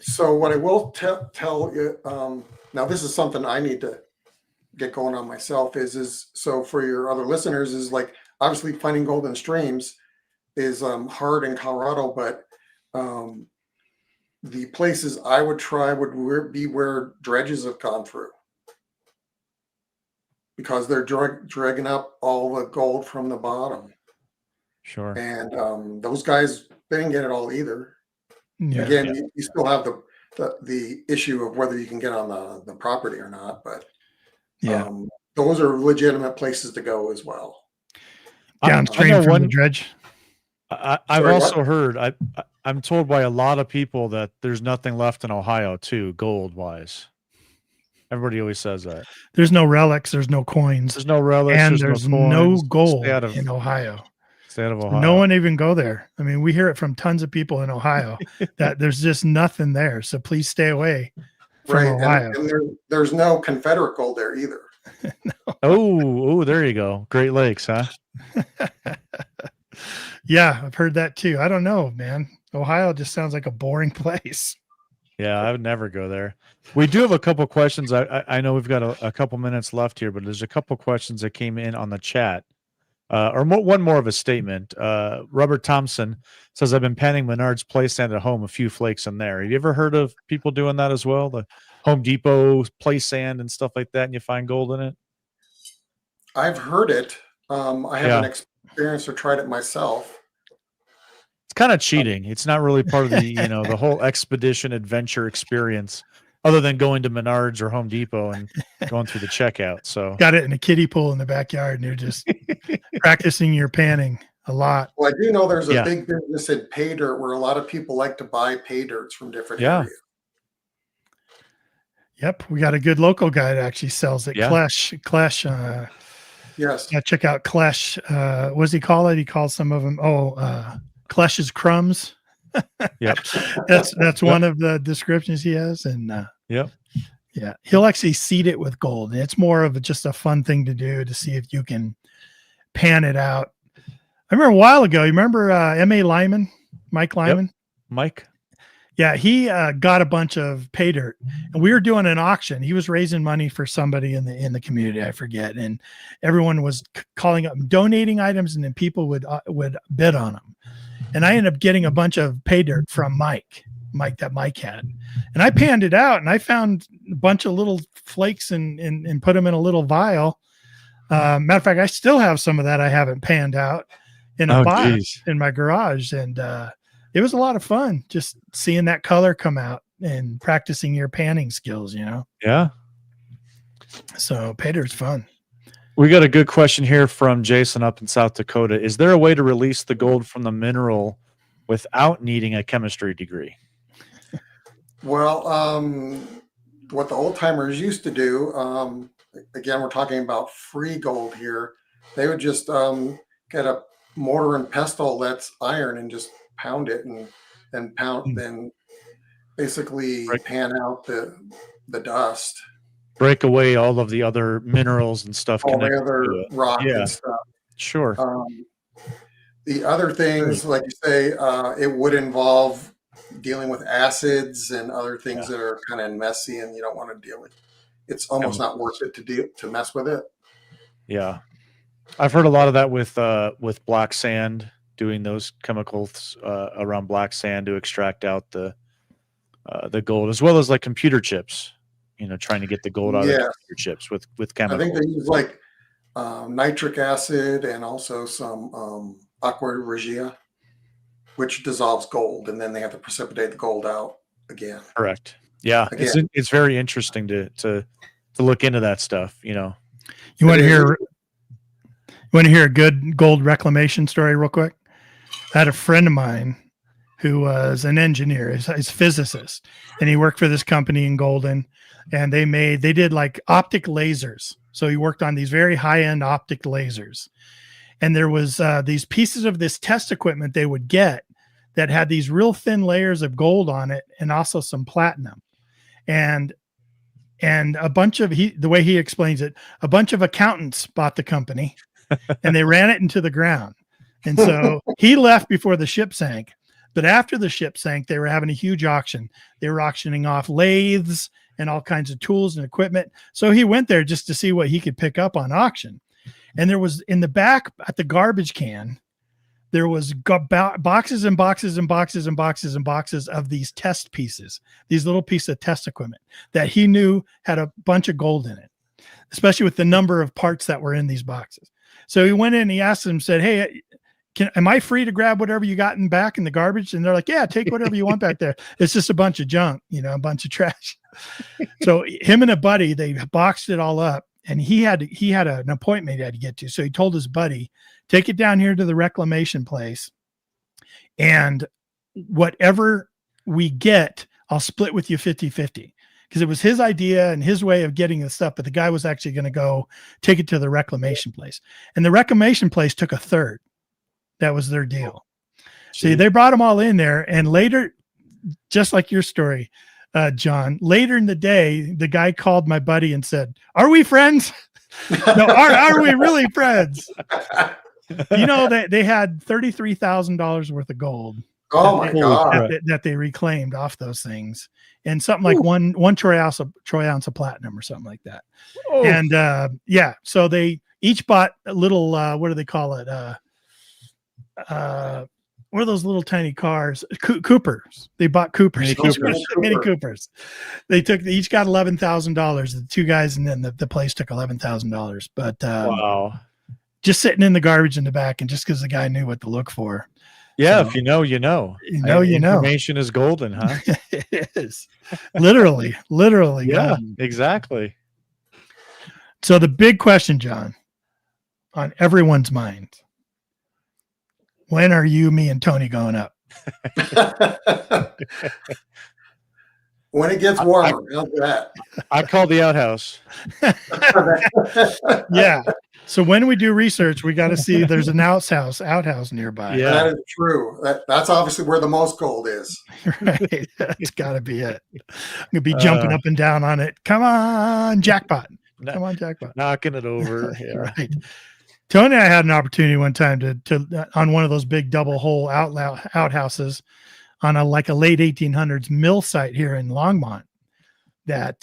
so what I will tell you, now this is something I need to get going on myself, is so for your other listeners, is like, obviously finding gold in streams is hard in Colorado, but the places I would try would be where dredges have gone through, because they're dragging up all the gold from the bottom. Sure. And those guys, they didn't get it all either. Yeah. Again, you still have the issue of whether you can get on the property or not, but those are legitimate places to go as well. Downstream from the dredge. I've also heard, I'm told by a lot of people that there's nothing left in Ohio too, gold wise. Everybody always says that. There's no relics, there's no coins. There's no relics, and there's no gold in Ohio. Stay out of Ohio. No one even go there. I mean, we hear it from tons of people in Ohio that there's just nothing there. So please stay away from Ohio. And there's no Confederate gold there either. No. Oh, there you go. Great Lakes, huh? Yeah, I've heard that too. I don't know, man. Ohio just sounds like a boring place. Yeah, I would never go there. We do have a couple questions. I know we've got a couple minutes left here, but there's a couple questions that came in on the chat. One more of a statement. Robert Thompson says, I've been panning Menard's place stand at home, a few flakes in there. Have you ever heard of people doing that as well? The Home Depot place sand and stuff like that, and you find gold in it? I've heard it. I haven't experienced or tried it myself. It's kind of cheating. It's not really part of the, the whole expedition adventure experience, other than going to Menards or Home Depot and going through the checkout. So got it in a kiddie pool in the backyard, and you're just practicing your panning a lot. Well, I do know there's a big business in pay dirt where a lot of people like to buy pay dirts from different areas. Yep, we got a good local guy that actually sells it. Clash. Yes. Check out Clash. What does he call it? He calls some of them Clash's crumbs. Yep. That's one of the descriptions he has. And yeah, he'll actually seed it with gold. And it's more of just a fun thing to do to see if you can pan it out. I remember a while ago, you remember M.A. Lyman, Mike Lyman? Yep. Mike? Yeah, he got a bunch of pay dirt, and we were doing an auction. He was raising money for somebody in the community, I forget, and everyone was calling up, donating items, and then people would bid on them. And I ended up getting a bunch of pay dirt from Mike that Mike had, and I panned it out, and I found a bunch of little flakes and put them in a little vial. Matter of fact, I still have some of that I haven't panned out in a box in my garage, and it was a lot of fun just seeing that color come out and practicing your panning skills, Yeah. So pay dirt's fun. We got a good question here from Jason up in South Dakota. Is there a way to release the gold from the mineral without needing a chemistry degree? Well, what the old timers used to do, again, we're talking about free gold here. They would just get a mortar and pestle that's iron and just pound it and then basically pan out the dust. Break away all of the other minerals and stuff. All the other rock and stuff. Sure. The other things, like you say, it would involve dealing with acids and other things that are kind of messy and you don't want to deal with. It's almost not worth it to mess with it. Yeah. I've heard a lot of that with black sand, doing those chemicals around black sand to extract out the gold, as well as like computer chips, trying to get the gold out of computer chips with chemicals. I think they use like nitric acid and also some aqua regia, which dissolves gold, and then they have to precipitate the gold out again. Correct. Yeah. Again. It's very interesting to look into that stuff, You want to hear a good gold reclamation story real quick? I had a friend of mine who was an engineer, he's a physicist, and he worked for this company in Golden, and they did like optic lasers. So he worked on these very high-end optic lasers. And there was these pieces of this test equipment they would get that had these real thin layers of gold on it and also some platinum. And a bunch of, the way he explains it, a bunch of accountants bought the company and they ran it into the ground. And so he left before the ship sank. But after the ship sank, they were having a huge auction. They were auctioning off lathes and all kinds of tools and equipment. So he went there just to see what he could pick up on auction. And there was in the back at the garbage can, there was boxes and boxes and boxes and boxes and boxes of these test pieces, these little pieces of test equipment that he knew had a bunch of gold in it, especially with the number of parts that were in these boxes. So he went in, he asked them, said, "Hey, am I free to grab whatever you got in back in the garbage?" And they're like, "Yeah, take whatever you want back there. It's just a bunch of junk, a bunch of trash." So him and a buddy, they boxed it all up. And he had an appointment he had to get to. So he told his buddy, take it down here to the reclamation place. And whatever we get, I'll split with you 50-50. Because it was his idea and his way of getting the stuff. But the guy was actually going to go take it to the reclamation place. And the reclamation place took a third. That was their deal. See, they brought them all in there. And later, just like your story, John, later in the day, the guy called my buddy and said, "Are we friends?" No, are we really friends? They had $33,000 worth of gold. Oh my God. That they reclaimed off those things, and something like one troy ounce of platinum or something like that. Oh. And so they each bought a little what do they call it? What are those little tiny cars? Coopers. They bought Coopers. Mini Coopers. They each got $11,000. The two guys, and then the place took $11,000. But wow, just sitting in the garbage in the back, and just because the guy knew what to look for. Yeah, so, if you know, you know. Information is golden, huh? It is literally. Yeah, golden. Exactly. So the big question, John, on everyone's mind. When are you, me, and Tony going up? When it gets warmer. How's that? I call the outhouse. Yeah. So when we do research, we got to see there's an outhouse nearby. Yeah, that is true. That's obviously where the most gold is. Right. That's got to be it. I'm gonna be jumping up and down on it. Come on, jackpot. Come on, jackpot. Knocking it over. Yeah. Right. Tony and I had an opportunity one time to on one of those big double hole outhouses on a late 1800s mill site here in Longmont that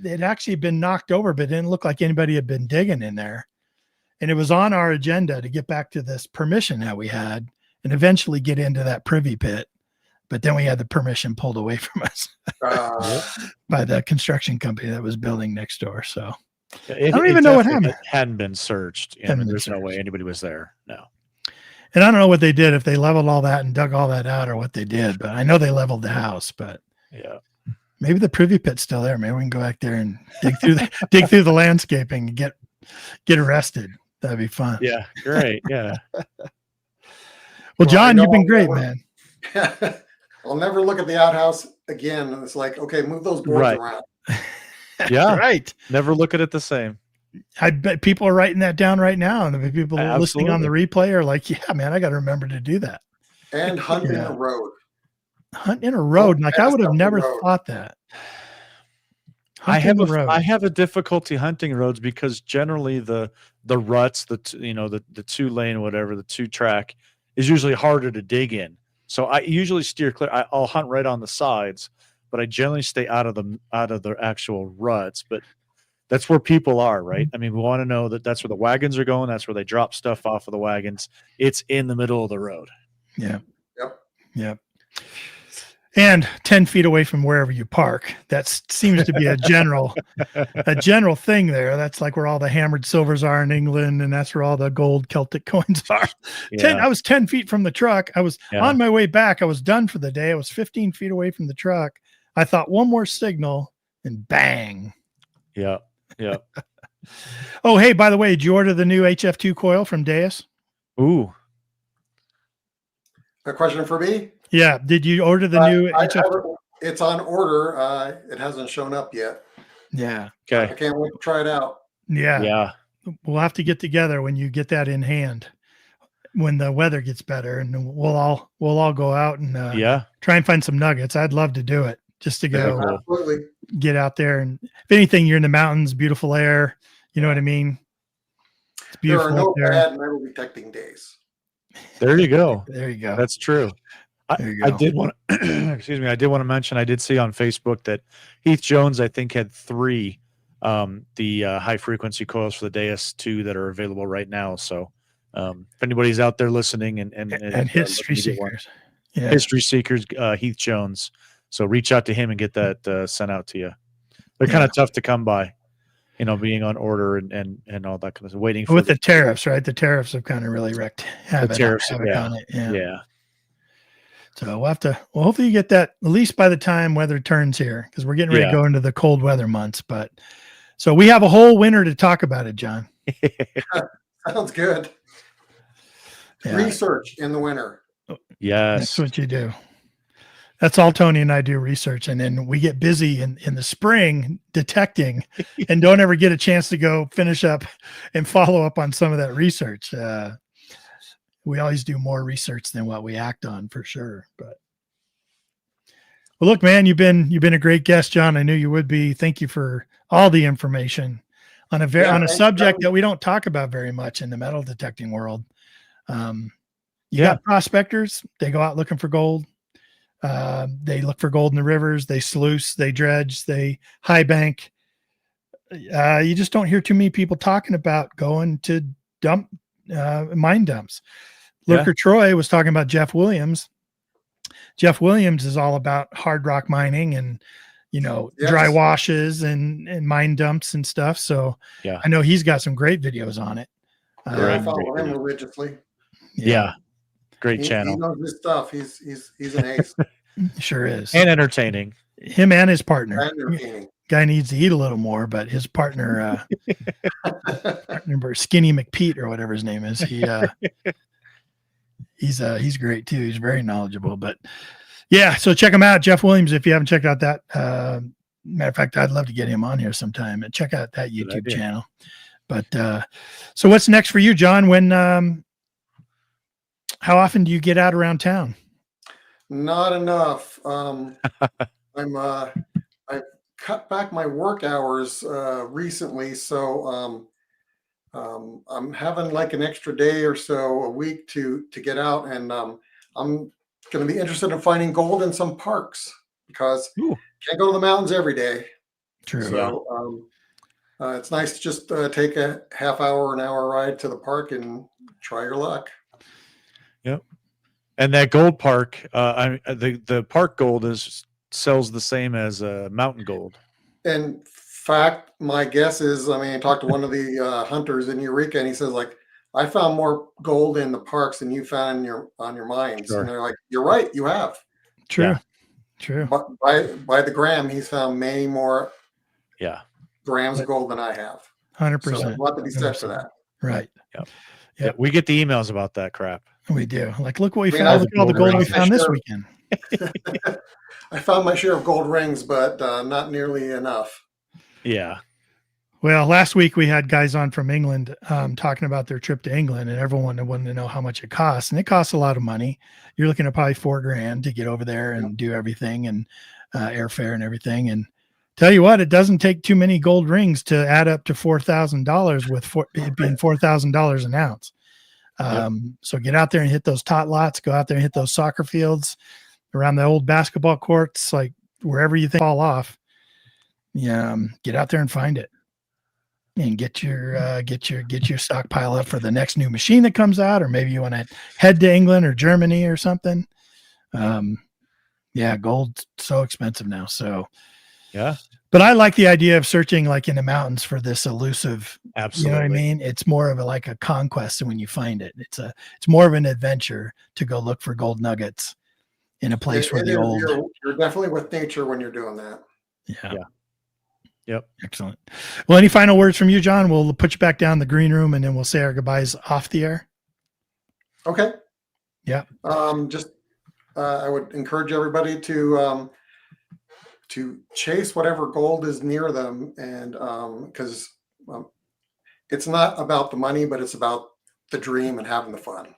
it actually been knocked over, but it didn't look like anybody had been digging in there. And it was on our agenda to get back to this permission that we had and eventually get into that privy pit. But then we had the permission pulled away from us by the construction company that was building next door. So I don't even know what happened. It hadn't been searched. There's no way anybody was there. No. And I don't know what they did, if they leveled all that and dug all that out or what they did, but I know they leveled the house, but yeah, maybe the privy pit's still there. Maybe we can go back there and dig through the landscaping and get arrested. That'd be fun. Yeah. Great. Yeah. Well, John, you've been great, man. I'll never look at the outhouse again. And it's like, okay, move those boards around. Yeah. Right. Never look at it the same. I bet people are writing that down right now. And the people listening on the replay are like, yeah, man, I got to remember to do that. And hunt in a road. Hunt in a road. Like I would have never thought that. I have a difficulty hunting roads because generally the ruts, the 2-lane, whatever, the 2-track is usually harder to dig in. So I usually steer clear. I'll hunt right on the sides, but I generally stay out of the actual ruts. But that's where people are, right? I mean, we want to know that that's where the wagons are going. That's where they drop stuff off of the wagons. It's in the middle of the road. Yeah. Yep. And 10 feet away from wherever you park. That seems to be a general thing there. That's like where all the hammered silvers are in England, and that's where all the gold Celtic coins are. Yeah. I was 10 feet from the truck. I was on my way back. I was done for the day. I was 15 feet away from the truck. I thought one more signal and bang. Yeah. Oh, hey, by the way, did you order the new HF2 coil from Deus? Ooh. A question for me? Yeah. Did you order the new it's on order. It hasn't shown up yet. Yeah. I Okay. can't wait to try it out. Yeah. Yeah. We'll have to get together when you get that in hand, when the weather gets better, and we'll all go out and Yeah. try and find some nuggets. I'd love to do it, just to go Cool. Absolutely. get out there. And if anything, you're in the mountains, beautiful air. You know what I mean? It's There beautiful are no up there. bad metal detecting days. There you go. There you go. That's true. There you I go. did want to, excuse me. I did want to mention, I did see on Facebook that Heath Jones, I think, had 3 the high frequency coils for the Deus 2 that are available right now. So if anybody's out there listening and history looking to get one, seekers. Yeah. history seekers, Heath Jones. So reach out to him and get that sent out to you. They're kind of tough to come by, being on order and all that kind of stuff. Waiting for With the tariffs, right? The tariffs have kind of really wreaked havoc on it. Yeah. So we'll hopefully get that at least by the time weather turns here, because we're getting ready to go into the cold weather months. But so we have a whole winter to talk about it, John. Sounds good. Yeah. Research in the winter. Yes. That's what you do. That's all Tony and I do, research. And then we get busy in the spring detecting and don't ever get a chance to go finish up and follow up on some of that research. We always do more research than what we act on, for sure. But well, look, man, you've been a great guest, John. I knew you would be. Thank you for all the information on a subject that we don't talk about very much in the metal detecting world. You got prospectors. They go out looking for gold. They look for gold in the rivers. They sluice, they dredge, they high bank. You just don't hear too many people talking about going to mine dumps. Lurker Troy was talking about Jeff Williams. Jeff Williams is all about hard rock mining and, dry washes and mine dumps and stuff. So I know he's got some great videos on it. I follow him religiously. Yeah. Great channel. He knows his stuff. He's an ace. Sure is. And entertaining. Him and his partner. Entertaining. Guy needs to eat a little more, but his partner, Skinny McPete or whatever his name is, he's great too. He's very knowledgeable. But so check him out, Jeff Williams. If you haven't checked out that, matter of fact, I'd love to get him on here sometime and check out that YouTube channel. But so what's next for you, John? When how often do you get out around town? Not enough. I cut back my work hours recently, so I'm having like an extra day or so a week to get out, and I'm going to be interested in finding gold in some parks, because can't go to the mountains every day. True. So it's nice to just take a half hour, an hour ride to the park and try your luck. Yep. And that gold park, the park gold sells the same as mountain gold. In fact, my guess is, I talked to one of the hunters in Eureka, and he says, like, I found more gold in the parks than you found on your mines. Sure. And they're like, you're right, you have. True. Yeah. True. But by the gram, he's found many more grams of gold than I have. 100%. So there's a lot to be said for that. Right. Yep. Yeah, we get the emails about that crap. We do. Like, look what we found. Look at all the gold we found this weekend. I found my share of gold rings, but not nearly enough. Yeah. Well, last week we had guys on from England talking about their trip to England, and everyone wanted to know how much it costs. And it costs a lot of money. You're looking at probably $4,000 to get over there and do everything, and airfare and everything. And tell you what, it doesn't take too many gold rings to add up to $4,000 with it being $4,000 an ounce. So get out there and hit those tot lots, go out there and hit those soccer fields around the old basketball courts, like wherever you think fall off. Get out there and find it and get your stockpile up for the next new machine that comes out, or maybe you want to head to England or Germany or something. Gold's so expensive now. So but I like the idea of searching like in the mountains for this elusive. Absolutely. You know what I mean? It's more of like a conquest when you find it. It's more of an adventure to go look for gold nuggets in a place where you're definitely with nature when you're doing that. Yeah. Yep. Excellent. Well, any final words from you, John? We'll put you back down in the green room, and then we'll say our goodbyes off the air. Okay. Yeah. Just I would encourage everybody to chase whatever gold is near them, and because it's not about the money, but it's about the dream and having the fun,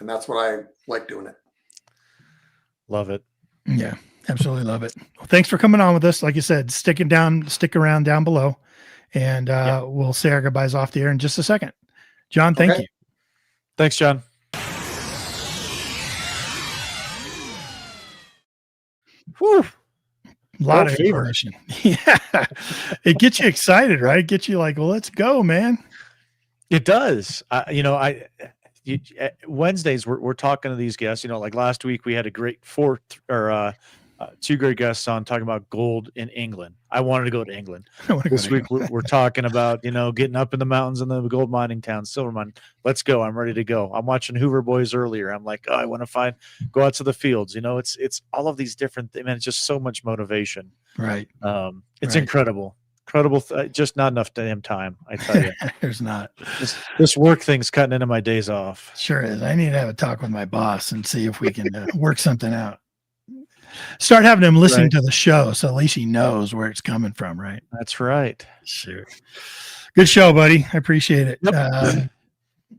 and that's what I like doing it. Love it. Yeah, absolutely love it. Well, thanks for coming on with us. Like you said, stick around down below, and we'll say our goodbyes off the air in just a second. John, thank you. Thanks, John. Whew. A lot of information. Yeah. It gets you excited, right? It gets you like, well, let's go, man. It does. Wednesdays we're talking to these guests. Like last week we had a great two great guests on talking about gold in England. I wanted to go to England. This week we're talking about getting up in the mountains in the gold mining town, silver mine. Let's go. I'm ready to go. I'm watching Hoover Boys earlier. I'm like, I want to go out to the fields. It's all of these different things. Man, it's just so much motivation. Right. It's incredible. Just not enough damn time, I tell you. There's not. This work thing's cutting into my days off. Sure is. I need to have a talk with my boss and see if we can work something out. Start having him listen to the show, so at least he knows where it's coming from, right? That's right. Sure. Good show, buddy. I appreciate it. Yep.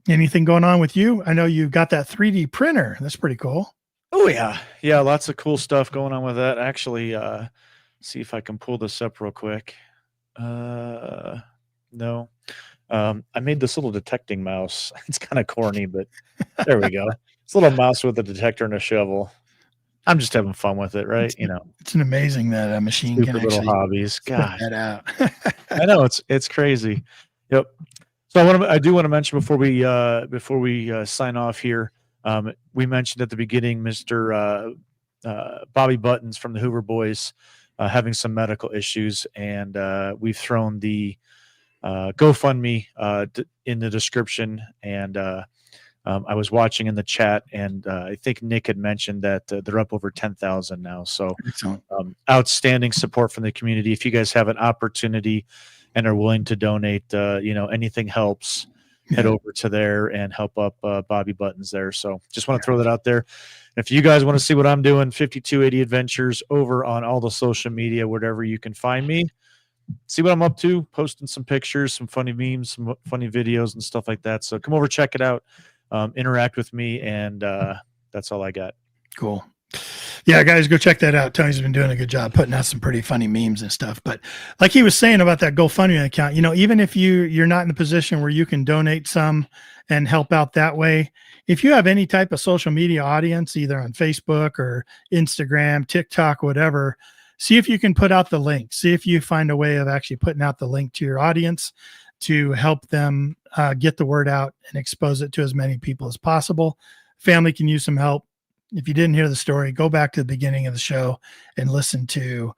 Anything going on with you? I know you've got that 3D printer. That's pretty cool. Oh, yeah. Yeah, lots of cool stuff going on with that. Actually, see if I can pull this up real quick. No. I made this little detecting mouse. It's kind of corny, but there we go. It's a little mouse with a detector and a shovel. I'm just having fun with it, right? It's an amazing that a machine can little actually hobbies. God, that out. I know it's crazy. Yep. So I do want to mention before we sign off here. We mentioned at the beginning, Mr. Bobby Buttons from the Hoover Boys having some medical issues, and we've thrown the GoFundMe in the description, and I was watching in the chat, and I think Nick had mentioned that they're up over 10,000 now. So outstanding support from the community. If you guys have an opportunity and are willing to donate, anything helps. Head over to there and help up Bobby Buttons there. So just want to throw that out there. If you guys want to see what I'm doing, 5280 Adventures over on all the social media, wherever you can find me. See what I'm up to, posting some pictures, some funny memes, some funny videos and stuff like that. So come over, check it out, interact with me, and that's all I got. Cool. Yeah, guys, go check that out. Tony's been doing a good job putting out some pretty funny memes and stuff. But like he was saying about that GoFundMe account, even if you're not in the position where you can donate some and help out that way, if you have any type of social media audience, either on Facebook or Instagram, TikTok, whatever, see if you can put out the link. See if you find a way of actually putting out the link to your audience to help them get the word out and expose it to as many people as possible. Family can use some help. If you didn't hear the story, go back to the beginning of the show and listen to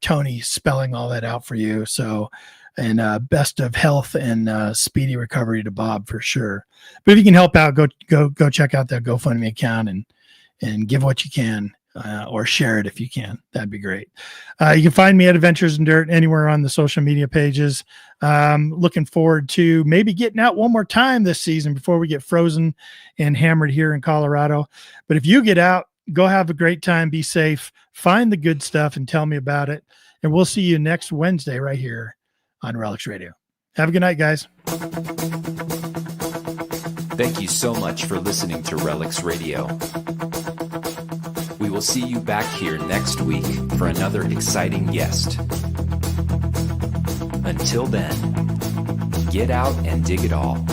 Tony spelling all that out for you. So, and best of health and speedy recovery to Bob for sure. But if you can help out, go check out that GoFundMe account and give what you can, or share it if you can. That'd be great. You can find me at Adventures in Dirt anywhere on the social media pages. Looking forward to maybe getting out one more time this season before we get frozen and hammered here in Colorado. But if you get out, go have a great time, be safe, find the good stuff and tell me about it. And we'll see you next Wednesday right here on Relics Radio. Have a good night, guys. Thank you so much for listening to Relics Radio. We will see you back here next week for another exciting guest. Until then, get out and dig it all.